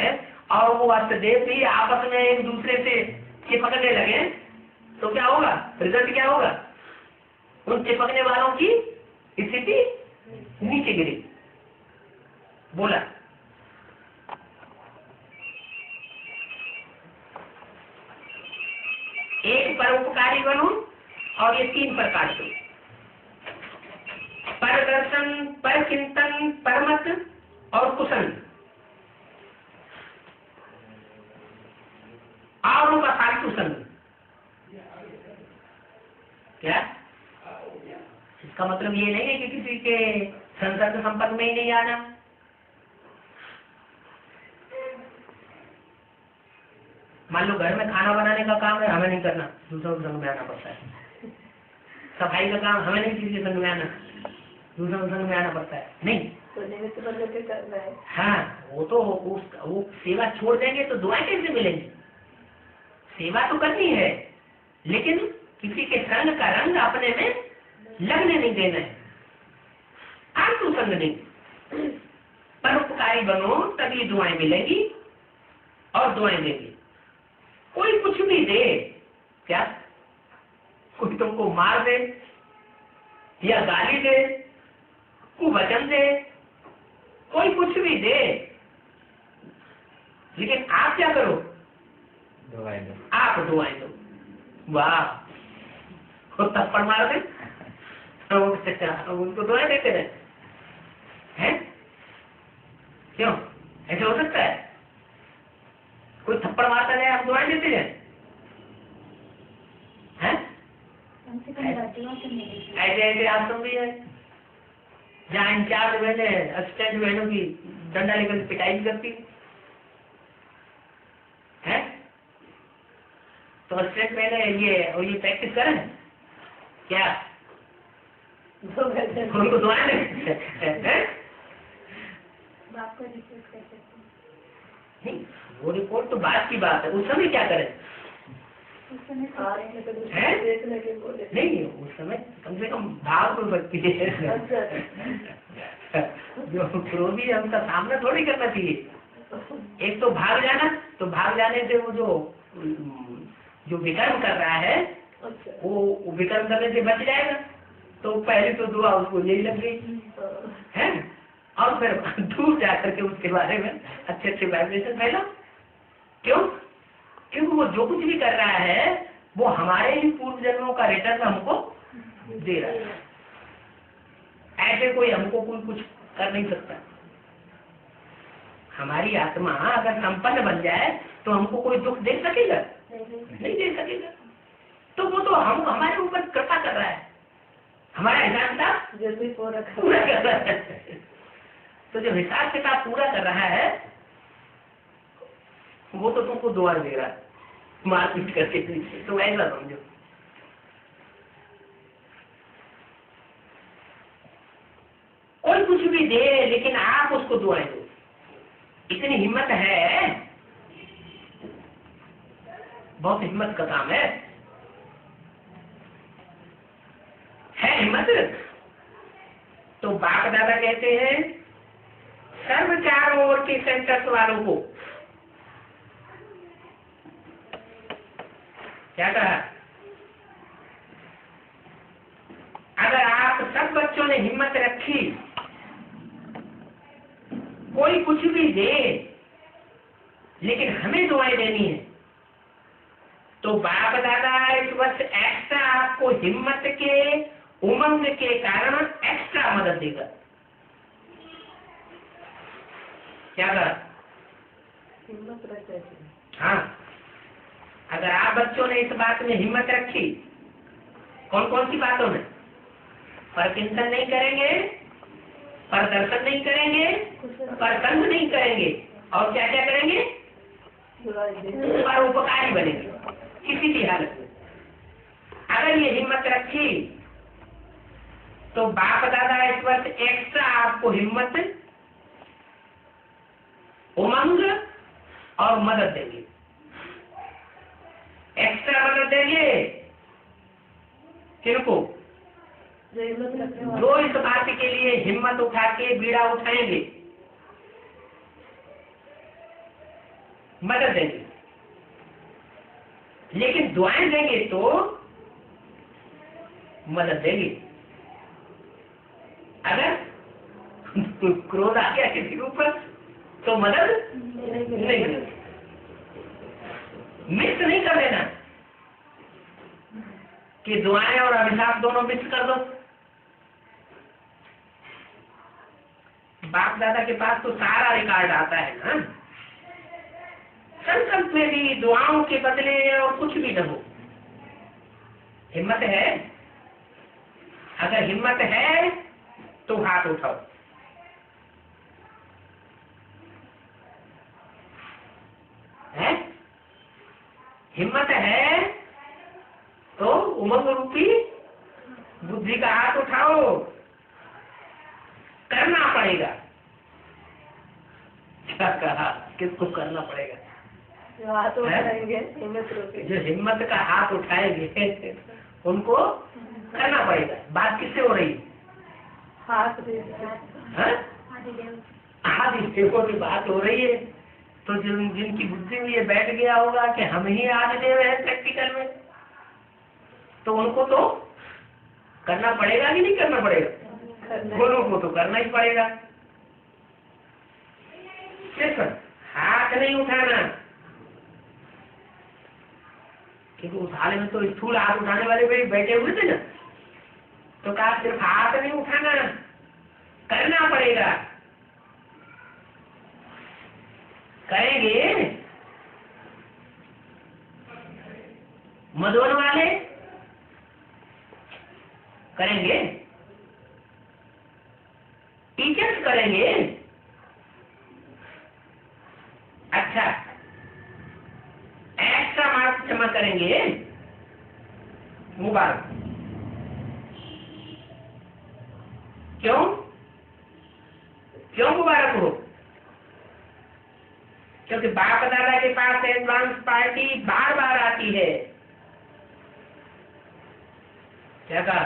और वो अष्टदेव भी आपस में एक दूसरे से चिपकने लगे तो क्या होगा? रिजल्ट क्या होगा? उन चिपकने वालों की स्थिति नीचे गिरेगी। बोला एक परोपकारी बनो और ये 3 पर काट दो। पर दर्शन, पर चिंतन, परमत और कुसंग, और उनका फालतू संग। क्या इसका मतलब ये नहीं है कि किसी के संसर्ग संपर्क में ही नहीं आना। मान लो घर में खाना बनाने का काम है, हमें नहीं करना, दूसरों के संग में आना पड़ता है। सफाई का काम हमें नहीं किसी के संग में आना, दूसरों के संग में आना पड़ता है। नहीं तो निमित्त बदल के करना है। हाँ, वो तो वो सेवा छोड़ देंगे तो दुआएं कैसे मिलेंगी? सेवा तो करनी है, लेकिन किसी के संग का रंग अपने में लगने नहीं देना है। आलतू संग नहीं। परोपकारी बनो तभी दुआएं मिलेगी और दुआएं देगी। कोई कुछ भी दे, क्या कोई तुमको मार दे या गाली दे, कुवचन दे, कोई कुछ भी दे, लेकिन आप क्या करो? दुआएं दो। आप दुआएं दो। वाह, खुद थप्पड़ मार दे उनको दुआएं देते रहे हैं। क्यों? ऐसे हो सकता है? कोई थप्पड़ मारता जाए आप दुआएं देते जाए हैं? कम से कम बदुआ तो मिलेगी। ऐसे ऐसे आश्रम भी है जहाँ इंचार्ज बहने असिस्टेंट बहनों की डंडा लेकर पिटाई भी करती है। तो असिस्टेंट बहने ये प्रैक्टिस करें क्या? उनको दुआएं दें? बाप को रिपोर्ट कर सकते हैं। नहीं, वो रिपोर्ट तो बात की बात है। उस समय क्या करें? उस समय तो हैं? देखने के बोले नहीं, उस समय कम से कम भाव तो सकती है। जो क्रोधी है उनका सामना थोड़ी करना चाहिए। एक तो भाग जाना, तो भाग जाने से वो जो विकर्म कर रहा है वो विकर्म करने से बच जाएगा। तो पहले तो दुआ उसको यही लग गई है, और फिर दूर जाकर के उसके बारे में अच्छे अच्छे वाइब्रेशन फैला। क्यों? क्योंकि वो जो कुछ भी कर रहा है वो हमारे ही पूर्व जन्मों का रिटर्न हमको दे रहा है। ऐसे कोई हमको कोई कुछ कर नहीं सकता। हमारी आत्मा अगर संपन्न बन जाए तो हमको कोई दुख दे सकेगा? नहीं दे सकेगा। तो वो तो हम हमारे ऊपर कृपा कर रहा है, हमारा हिसाब किताब जल्दी पूरा पूरा कर रहा है। तो जो हिसाब किताब पूरा कर रहा है वो तो तुमको दुआ दे रहा है मारपीट करके। तो ऐसा समझो। कोई कुछ भी दे लेकिन आप उसको दुआएं दो, इतनी हिम्मत है। बहुत हिम्मत का काम है हिम्मत। तो बाप दादा कहते हैं सर्व चारों ओर के सेंटर्स वालों को क्या कहा? अगर आप सब बच्चों ने हिम्मत रखी, कोई कुछ भी दे लेकिन हमें दुआएं देनी है, तो बाप दादा इस वर्ष एक्स्ट्रा आपको हिम्मत के उमंग के कारण एक्स्ट्रा मदद देगा। क्या कहा? हिम्मत रखते। हाँ, अगर आप बच्चों ने इस बात में हिम्मत रखी, कौन कौन सी बातों में? परकिंसन नहीं करेंगे, प्रदर्शन नहीं करेंगे, परकंद नहीं करेंगे, और क्या क्या करेंगे? परोपकारी बनेंगे किसी भी हालत में। अगर ये हिम्मत रखी तो बाप दादा इस वर्ष एक्स्ट्रा आपको हिम्मत, उमंग और मदद देंगे। एक्स्ट्रा मदद देंगे किनको? जो इस बात के लिए हिम्मत उठा के बीड़ा उठाएंगे, मदद देंगे। लेकिन दुआएं देंगे तो मदद देंगे। अगर क्रोध आ गया किसी के ऊपर तो मदद नहीं देंगे। मिक्स नहीं कर देना कि दुआएं और अभिशाप दोनों मिक्स कर दो। बाप दादा के पास तो सारा रिकॉर्ड आता है ना। संकल्प में भी दुआओं के बदले और कुछ भी न हो। हिम्मत है? अगर हिम्मत है तो हाथ उठाओ। है? हिम्मत है तो उमंग रूपी बुद्धि का हाथ उठाओ। करना पड़ेगा। क्या कहा? किसको करना पड़ेगा? जो हाथ उठाएंगे हिम्मत रोके। जो हिम्मत का हाथ उठाएंगे उनको करना पड़ेगा। बात किससे हो रही है? हाथ दे आदि देवों की बात हो रही है। तो जिनकी बुद्धि में ये बैठ गया होगा कि हम ही आदिदेव है प्रैक्टिकल में, तो उनको तो करना पड़ेगा कि नहीं करना पड़ेगा? दोनों को तो करना ही पड़ेगा। सिर्फ हाथ नहीं उठाना, क्योंकि उस हाल में तो स्थूल हाथ उठाने वाले भी बैठे हुए थे ना। तो कहा सिर्फ हाथ नहीं उठाना, करना पड़ेगा। करेंगे? मधुबन वाले करेंगे? टीचर्स करेंगे? अच्छा, एक्स्ट्रा मार्क्स जमा करेंगे? मुबारक। क्यों क्यों मुबारक हो? क्योंकि बाप दादा के पास एडवांस पार्टी बार बार आती है। क्या कहा?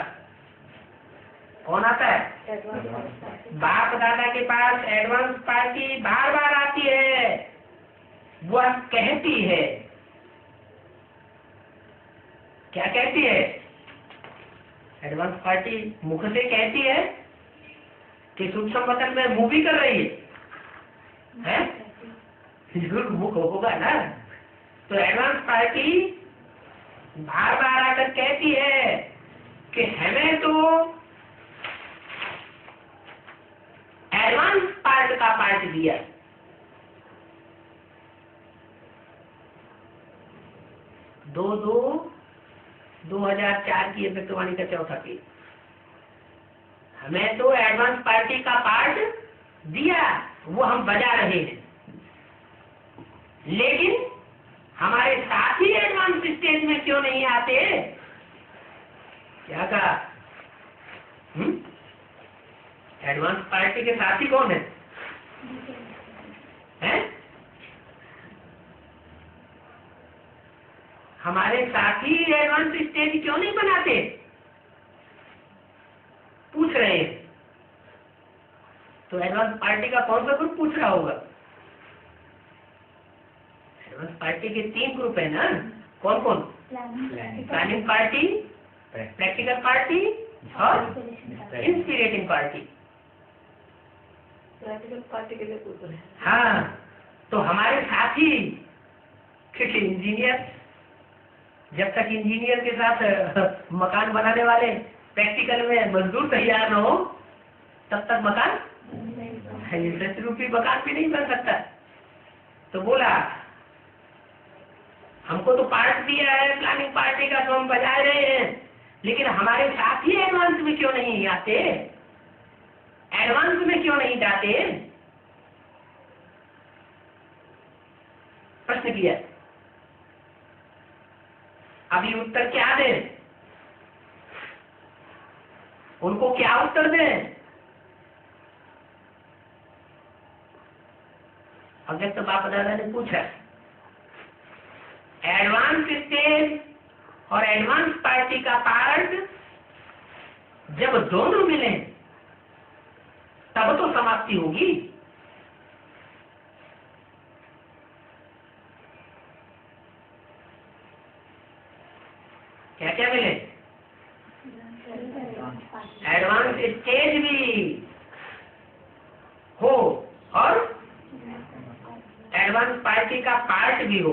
कौन आता है? बाप दादा के पास एडवांस पार्टी बार बार आती है। वह कहती है, क्या कहती है? एडवांस पार्टी मुख से कहती है कि सूक्ष्म वतन में मूवी कर रही है? जरूर मुख होगा ना। तो एडवांस पार्टी बार बार आकर कहती है कि हमें तो एडवांस पार्ट का पार्ट दिया। दो 2004 की अभ्यर्थवाणी का चौथा पेज। हमें तो एडवांस पार्टी का पार्ट दिया, वो हम बजा रहे हैं, लेकिन हमारे साथी एडवांस स्टेज में क्यों नहीं आते? क्या कहा? एडवांस पार्टी के साथी कौन है? हैं? हमारे साथी एडवांस स्टेज क्यों नहीं बनाते? पूछ रहे हैं। तो एडवांस पार्टी का कौन सा ग्रुप पूछ रहा होगा? एडवांस पार्टी के 3 ग्रुप है ना। कौन कौन? प्लानिंग पार्टी, प्रैक्टिकल पार्टी और इंस्पिरेटिंग पार्टी। प्रैक्टिकल पार्टी के लिए पूछ रहे हैं। हाँ, तो हमारे साथी क्योंकि इंजीनियर, जब तक इंजीनियर के साथ मकान बनाने वाले प्रैक्टिकल में मजदूर तैयार न हो, तब तक मकान रूपी मकान भी नहीं बन सकता। तो बोला हमको तो पार्ट दिया है प्लानिंग पार्टी का, तो हम बजा रहे हैं, लेकिन हमारे साथी एडवांस में क्यों नहीं आते? एडवांस में क्यों नहीं जाते? प्रश्न किया। अभी उत्तर क्या दें? उनको क्या उत्तर दें? अगर तो बाप दादा ने पूछा, एडवांस स्टेज और एडवांस पार्टी का पार्ट जब दोनों मिले तब तो समाप्ति होगी। क्या क्या मिले? एडवांस स्टेज भी हो और एडवांस पार्टी का पार्ट भी हो,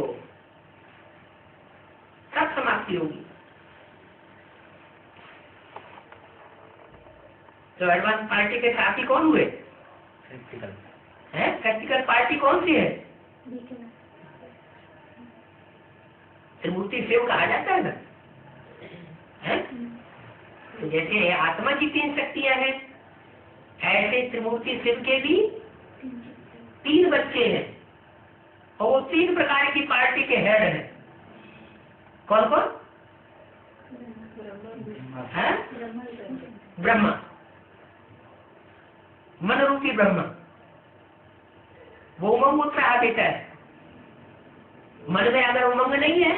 तब समाप्ति होगी। तो एडवांस पार्टी के साथी कौन हुए? प्रैक्टिकल है? प्रैक्टिकल पार्टी कौन सी है? त्रिमूर्ति शिव कहा जाता है ना। है? तो जैसे आत्मा की 3 शक्तियां हैं, ऐसे त्रिमूर्ति शिव के भी 3 बच्चे हैं, और वो 3 प्रकार की पार्टी के हेड हैं। कौन कौन? है? ब्रह्मा, मन रूपी ब्रह्मा, वो उमंग उत्साह देता है। मन में अगर उमंग नहीं है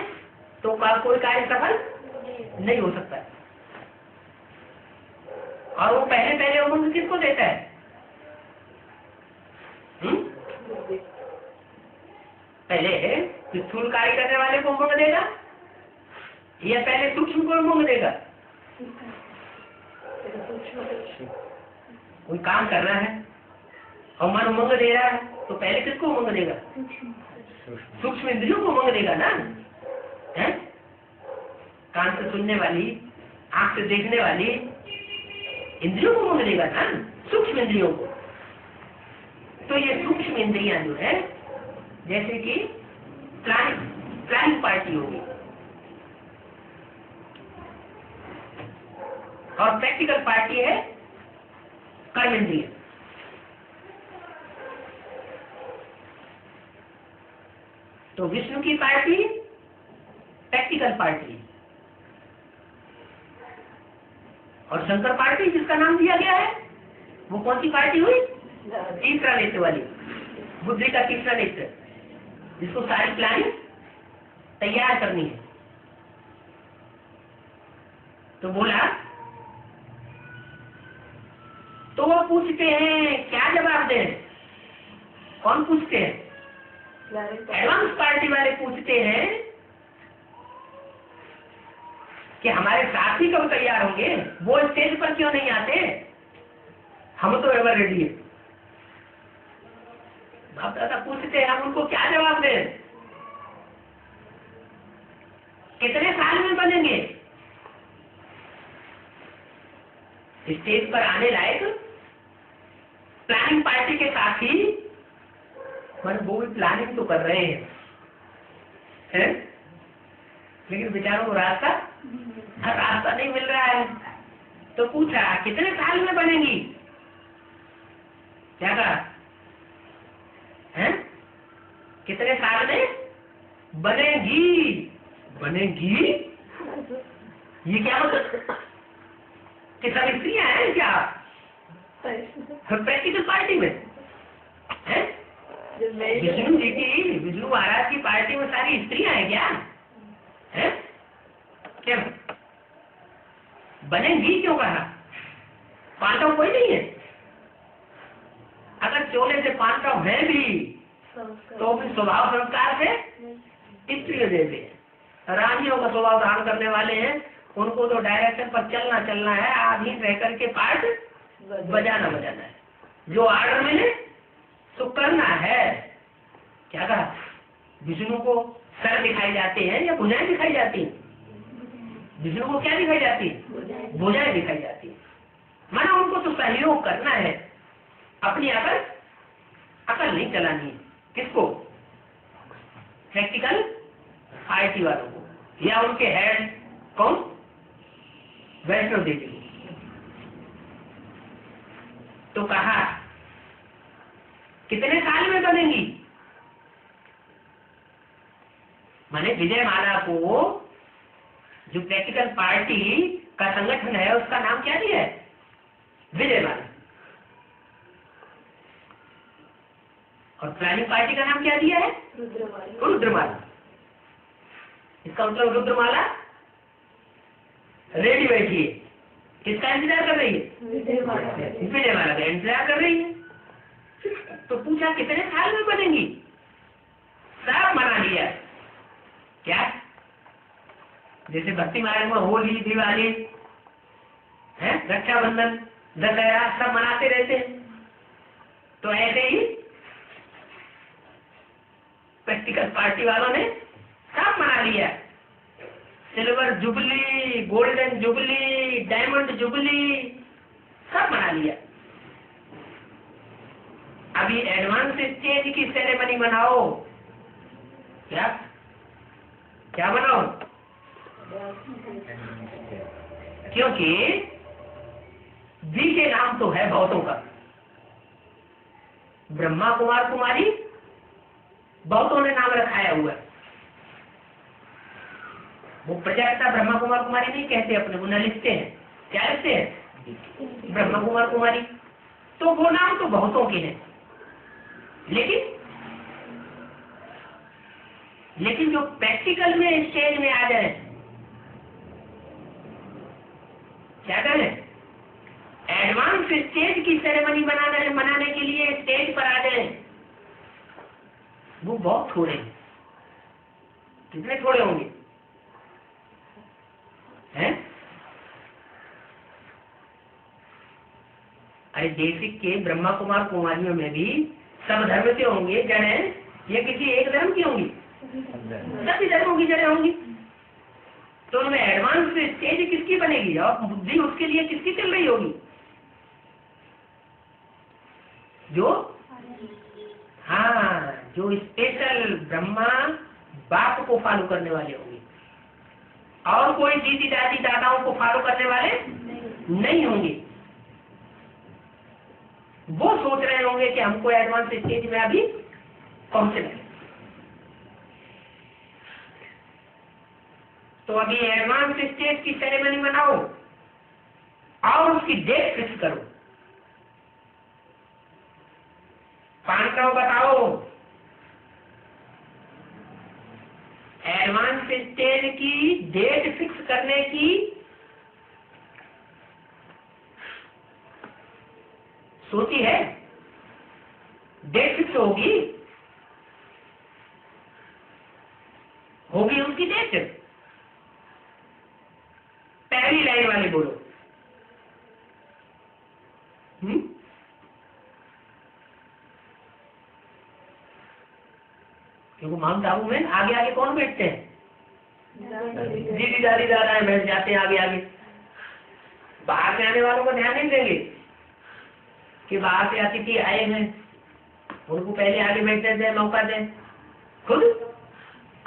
तो कोई कार्य सफल नहीं हो सकता। और वो पहले उमंग किसको देता है? पहले स्थूल कार्य करने वाले को उमंग देगा या पहले सूक्ष्म को उमंग देगा? कोई काम कर रहा है और मन उमंग दे रहा है, तो पहले किसको उमंग देगा? सूक्ष्म इंद्रियों को उमंग देगा ना। है? कान से सुनने वाली, आंख से देखने वाली इंद्रियों को उमंग देगा ना, सूक्ष्म इंद्रियों को। तो ये सूक्ष्म इंद्रियां जो है जैसे कि प्लानिंग पार्टी होगी और प्रैक्टिकल पार्टी है कर्मेंद्रिय। तो विष्णु की पार्टी प्रैक्टिकल पार्टी और शंकर पार्टी जिसका नाम दिया गया है वो कौन सी पार्टी हुई? तीसरा नेत्र वाली, बुद्धि का तीसरा नेत्र, जिसको सारी प्लानिंग तैयार करनी है। तो बोला, तो वो पूछते हैं, क्या जवाब दें? कौन पूछते हैं? एडवांस पार्टी वाले पूछते हैं कि हमारे साथी कब तैयार होंगे, वो स्टेज पर क्यों नहीं आते, हम तो एवर रेडी है। बाप दादा पूछते हैं, हम उनको क्या जवाब दें? कितने साल में बनेंगे स्टेज पर आने लायक? प्लानिंग पार्टी के साथी मन वो भी प्लानिंग तो कर रहे हैं, लेकिन बेचारों को रास्ता नहीं मिल रहा है। तो पूछा, कितने साल में बनेंगी? क्या कहा है? कितने साल में बनेगी? बनेगी ये क्या मतलब? कि सब स्त्रियां हैं क्या प्रैक्टिकल पार्टी में? है विष्णु महाराज की पार्टी में सारी स्त्रियां हैं क्या? है क्या बनेगी? क्यों कहा? पांडव कोई नहीं है। अगर चोले से पांडव है भी तो भी स्वभाव संस्कार से स्त्रियों जैसे रानियों का स्वभाव धारण करने वाले हैं। उनको तो डायरेक्शन पर चलना है, आधीन रह करके पार्ट बजाना है। जो आर्डर मिले तो करना है। क्या कहा? विष्णु को सर दिखाई जाते हैं या भुजाएं दिखाई जाती हैं? विष्णु को क्या दिखाई जाती है? भुजाएं दिखाई जाती है। माना उनको तो सहयोग करना है, अपनी अकल नहीं चलानी है। किसको? प्रैक्टिकल पार्टी वालों को, या उनके हेड कौन? वैष्णो देवी। तो कहा, कितने साल में बनेंगी? माने विजय माला को, जो प्रैक्टिकल पार्टी का संगठन है, उसका नाम क्या दिया है? विजय माला। और प्लानिंग पार्टी का नाम क्या दिया है? रुद्रमाला। इसका मतलब रुद्रमाला रेडी बैठी है। किसका इंतजार कर रही है? विजय माला का इंतजार कर रही है। तो पूछा, कितने साल में बनेंगी? सब मना लिया। क्या? जैसे भक्ति मार्ग में होली, दिवाली है, रक्षाबंधन, दशहरा सब मनाते रहते हैं, तो ऐसे ही प्रैक्टिकल पार्टी वालों ने सब मना लिया। Silver jubilee, golden jubilee, diamond jubilee सब मना लिया। अभी एडवांस स्टेज की सेरेमनी मनाओ। क्या बनाओ? क्योंकि दी के नाम तो है बहुतों का। ब्रह्मा कुमार कुमारी बहुतों ने नाम रखाया हुआ है। वो प्रजापिता ब्रह्मा कुमार कुमारी नहीं कहते अपने, वो न लिखते हैं। क्या लिखते हैं? ब्रह्मा कुमार कुमारी। तो वो नाम तो बहुतों के हैं, लेकिन जो प्रैक्टिकल में स्टेज में आ जाए, क्या करें? एडवांस स्टेज की सेरेमनी मनाने के लिए स्टेज पर आ जाए, वो बहुत थोड़े हैं। कितने थोड़े होंगे? हैं? अरे बेसिक के ब्रह्मा कुमार कुमारियों में भी सब धर्म के होंगे जड़ें, ये किसी एक धर्म की होंगी? सभी धर्मों की जड़ें होंगी। तो उनमें एडवांस स्टेज किसकी बनेगी और बुद्धि उसके लिए किसकी चल रही होगी? जो जो स्पेशल ब्रह्मा बाप को फॉलो करने वाले होंगे, और कोई दीदी दादी दादाओं को फॉलो करने वाले नहीं होंगे। वो सोच रहे होंगे कि हमको एडवांस स्टेज में अभी पहुंचना है। तो अभी एडवांस स्टेज की सेरेमनी मनाओ और उसकी डेट फिक्स करो। पांडव बताओ, एडवांस स्टेज की डेट फिक्स करने की सोची है? डेट फिक्स होगी उसकी डेट। पहली लाइन वाले बोलो। क्योंकि माउंट आबू में आगे आगे कौन बैठते हैं? दीदी दादी दादा बैठ जाते हैं आगे आगे। बाहर से आने वालों को ध्यान नहीं देंगे कि बाहर से अतिथि आए हैं, उनको पहले आगे बैठने दें, मौका दें। खुद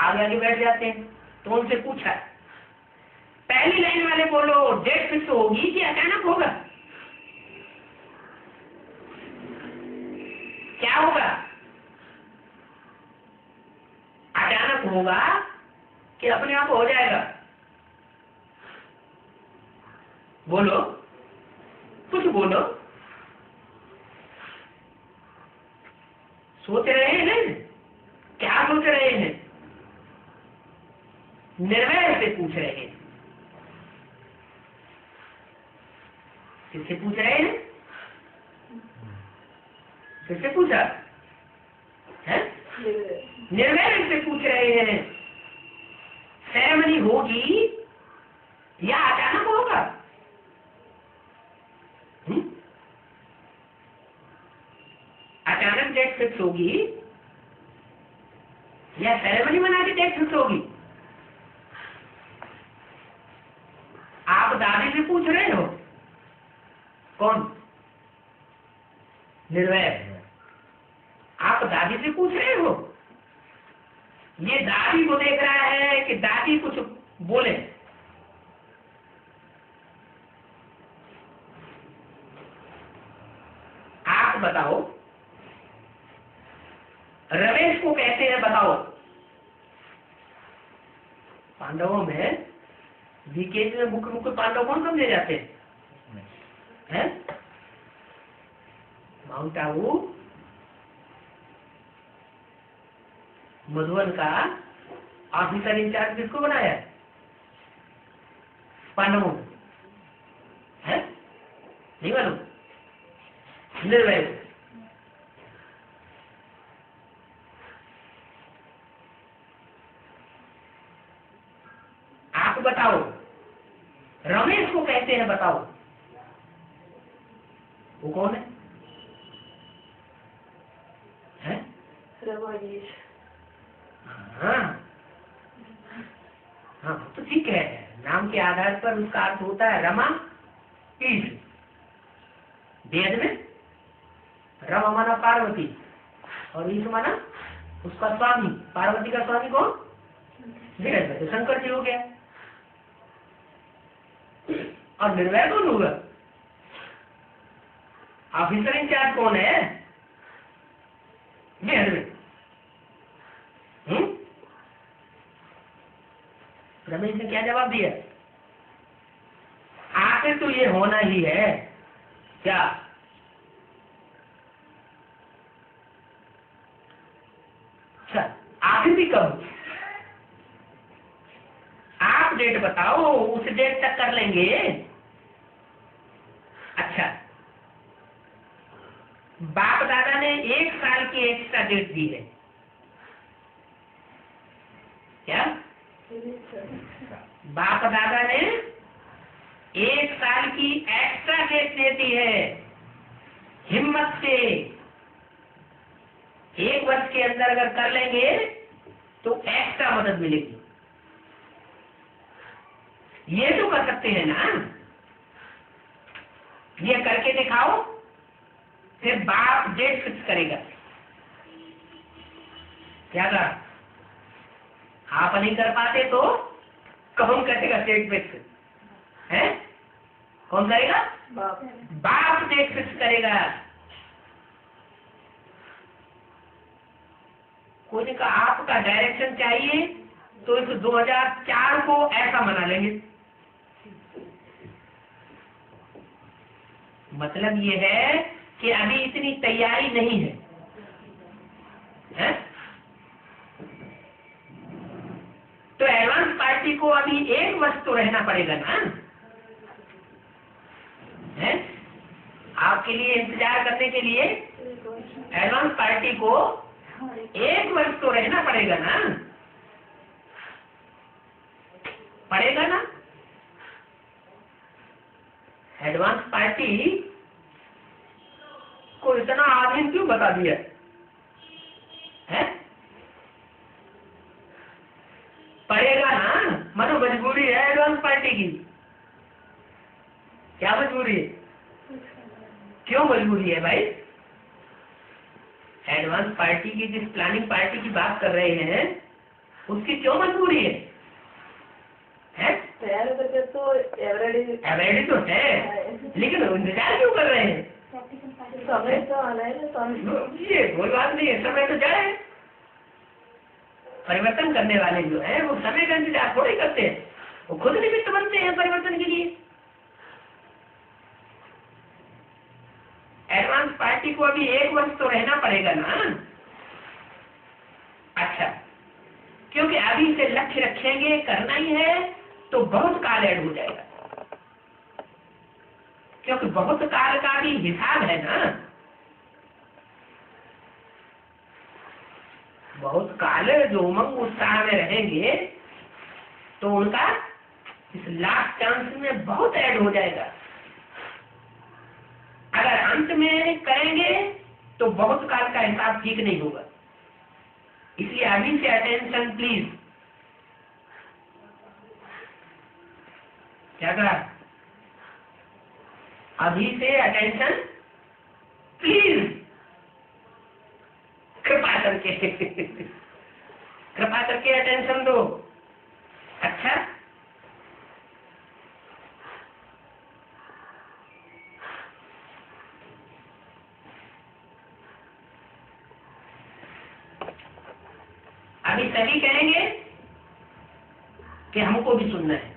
आगे आगे बैठ जाते हैं। तो उनसे पूछा, पहली लाइन वाले बोलो, डेट फिक्स होगी कि अचानक होगा? क्या होगा? अचानक होगा कि अपने आप हो जाएगा? बोलो, कुछ बोलो। सोच रहे हैं? क्या सोच रहे हैं? निर्भय से पूछ रहे हैं। किससे पूछ रहे हैं? किससे पूछा है? निर्भय से पूछ रहे हैं। सेरेमनी होगी या अचानक होगा? अचानक डेट फिक्स होगी या सेरेमनी बना के डेट फिक्स होगी? आप दादी से पूछ रहे हो? कौन? निर्भय। आप दादी से पूछ रहे हो? ये दादी को देख रहा है कि दादी कुछ बोले। आप बताओ, रमेश को कहते हैं, बताओ। पांडवों में बीकेजी में मुख्य मुख्य पांडव कौन समझे जाते हैं? माउंट आबू मधुबन का ऑफिसर इंचार्ज किसको बनाया? पांडवों है? नहीं मालूम? निर्भय। आप बताओ, रमेश को कहते हैं, बताओ। वो कौन है? रमेश। हाँ हाँ, तो ठीक है। नाम के आधार पर उसका अर्थ होता है रमा ईश। वेद में रमा माना पार्वती और ईश माना उसका स्वामी। पार्वती का स्वामी कौन? वेद में तो शंकर जी हो गया। और निर्भय कौन होगा? ऑफिसर इंचार्ज कौन है? वेद में। रमेश ने क्या जवाब दिया? आखिर तो ये होना ही है। क्या? अच्छा, आखिर भी कब? आप डेट बताओ, उस डेट तक कर लेंगे। अच्छा, बाप दादा ने 1 साल की एक्स्ट्रा डेट दी है। क्या? बाप दादा ने 1 साल की एक्स्ट्रा डेट दे दी है। हिम्मत से 1 वर्ष के अंदर अगर कर लेंगे तो एक्स्ट्रा मदद मिलेगी। ये तो कर सकते हैं ना? ये करके दिखाओ, फिर बाप डेट फिक्स करेगा। क्या कहा? आप नहीं कर पाते तो कौन करेगा डेट फिक्स है? कौन करेगा? बाप। बाप डेट फिक्स करेगा। कोई ने कहा आपका डायरेक्शन चाहिए तो इस 2004 को ऐसा मना लेंगे। मतलब ये है कि अभी इतनी तैयारी नहीं है, है? तो एडवांस पार्टी को अभी 1 वर्ष तो रहना पड़ेगा ना, है? आपके लिए इंतजार करने के लिए एडवांस पार्टी को 1 वर्ष तो रहना पड़ेगा ना, पड़ेगा ना? एडवांस पार्टी को इतना आधीन क्यों बता दिया है? पड़ेगा ना, मतलब मजबूरी है एडवांस पार्टी की। क्या मजबूरी है? क्यों मजबूरी है भाई? एडवांस पार्टी की, जिस प्लानिंग पार्टी की बात कर रहे हैं उसकी क्यों मजबूरी है? तैयार करके तो एवरेडी तो है, लेकिन इंतजार क्यों कर रहे हैं? समय तो आना है ना, समय। ये कोई बात नहीं है, समय तो जाए। परिवर्तन करने वाले जो है वो समय का इंतजार थोड़ी करते हैं, वो खुद निमित्त बनते हैं परिवर्तन के लिए। एडवांस पार्टी को अभी 1 वर्ष तो रहना पड़ेगा ना। अच्छा, क्योंकि अभी से लक्ष्य रखेंगे, करना ही है तो बहुत काल ऐड हो जाएगा, क्योंकि बहुत काल का भी हिसाब है ना। बहुत काल जो उमंग उत्साह में रहेंगे तो उनका इस लास्ट चांस में बहुत ऐड हो जाएगा। अगर अंत में करेंगे तो बहुत काल का हिसाब ठीक नहीं होगा। इसलिए अभी से अटेंशन प्लीज। क्या कहा? अभी से अटेंशन प्लीज, कृपा करके कृपा करके अटेंशन दो। अच्छा, अभी सभी कहेंगे कि हमको भी सुनना है।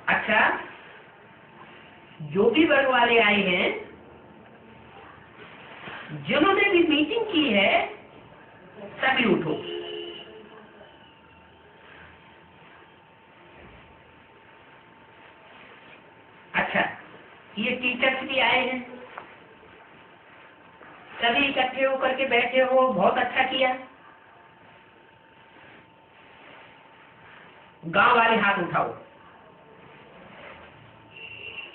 अच्छा, जो भी वर्ग वाले आए हैं, जिन्होंने भी मीटिंग की है, सभी उठो। अच्छा, ये टीचर्स भी आए हैं, सभी इकट्ठे होकर के बैठे हो, बहुत अच्छा किया। गांव वाले हाथ उठाओ।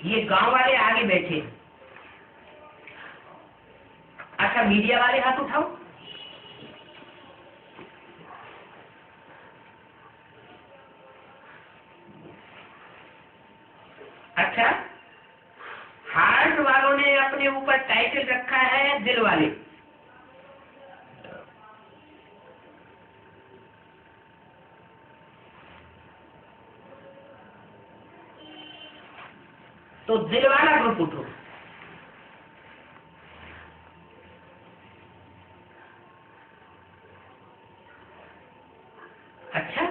ये गांव वाले आगे बैठे। अच्छा, मीडिया वाले हाथ उठाओ। अच्छा, हार्ट वालों ने अपने ऊपर टाइटल रखा है दिल वाले। तो दिल वाला ग्रुप उठो। अच्छा,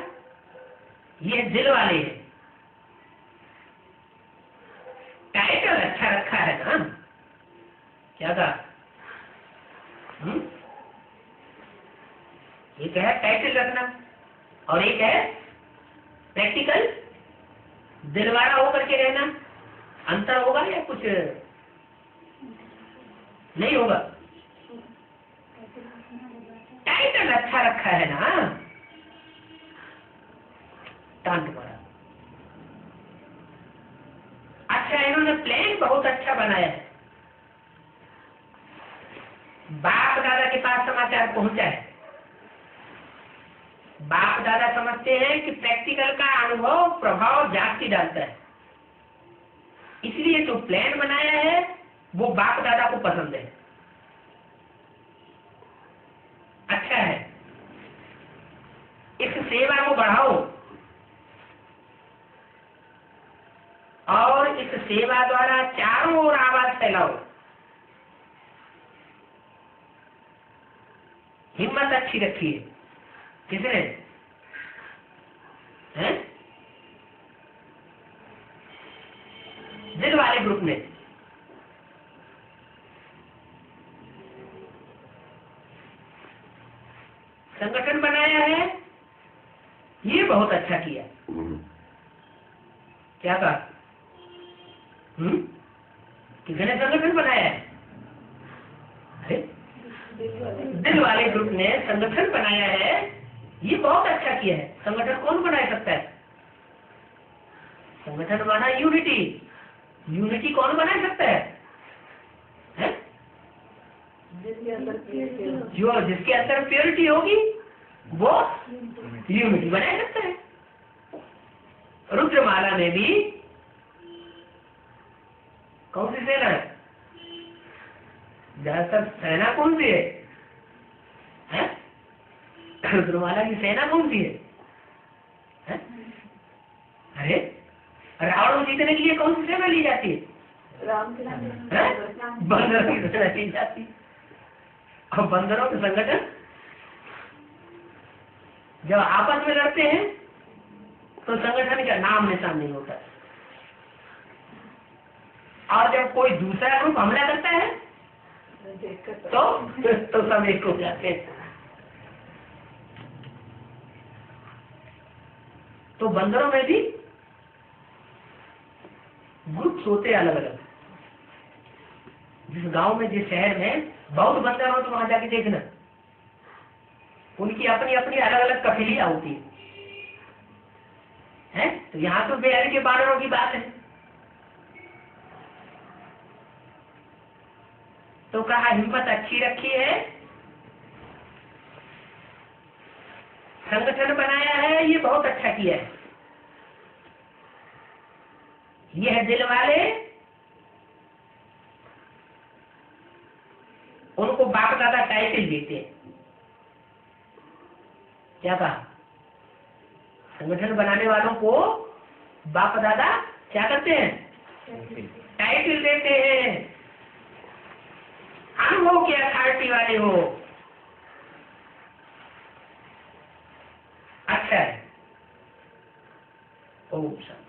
ये दिल वाले हैं। टाइटल अच्छा रखा है ना? क्या कहा? एक है टाइटल रखना और एक है प्रैक्टिकल दिलवाड़ा होकर के रहना। अंतर होगा या कुछ नहीं होगा? टाइटल अच्छा रखा है ना? टांट पड़ा। अच्छा, इन्होंने प्लान बहुत अच्छा बनाया है। बाप दादा के पास समाचार पहुंचा है। बाप दादा समझते हैं कि प्रैक्टिकल का अनुभव प्रभाव जागती डालता है, इसलिए तो प्लान बनाया है वो बाप दादा को पसंद है, अच्छा है, इस सेवा को बढ़ाओ और इस सेवा द्वारा चारों ओर आवाज फैलाओ। हिम्मत अच्छी रखी है, किसने? हैं? दिल वाले ग्रुप ने। संगठन बनाया है, ये बहुत अच्छा किया। क्या कहा? किसने संगठन बनाया है? अरे दिल वाले ग्रुप ने संगठन बनाया है, ये बहुत अच्छा किया है। संगठन कौन बना सकता है? संगठन बना यूनिटी। यूनिटी कौन बना सकता है? जिसके अंदर purity हो। जो जिसके अंदर प्योरिटी होगी वो यूनिटी बना सकता है। रुद्रमाला में भी कौन सी सेना है? ज्यादातर सेना कौन सी है? रुद्रमाला की सेना कौन सी है? अरे रावण को जीतने के लिए कौन सी सेना ली जाती है? राम के बंदरों की सेना ली जाती है। और बंदरों के संगठन जब आपस में लड़ते हैं तो संगठन का नाम निशान नहीं होता, और जब कोई दूसरा ग्रुप हमला करता है तो सब एक हो जाते हैं। तो बंदरों में भी ग्रुप्स होते अलग अलग। जिस गांव में, जिस शहर में बहुत बंदर हो तो वहां जाके देखना, उनकी अपनी अपनी अलग अलग कफिलियां होती है। तो यहाँ तो बेहद के बानरों की बात है। तो कहा हिम्मत अच्छी रखी है, संगठन बनाया है, ये बहुत अच्छा किया है। ये है दिल वाले, उनको बाप दादा टाइटल देते हैं। क्या कहा? संगठन बनाने वालों को बाप दादा क्या करते हैं? टाइटल देते हैं। अनुभव के अथॉरिटी वाले हो, अच्छा है। ओम शांति।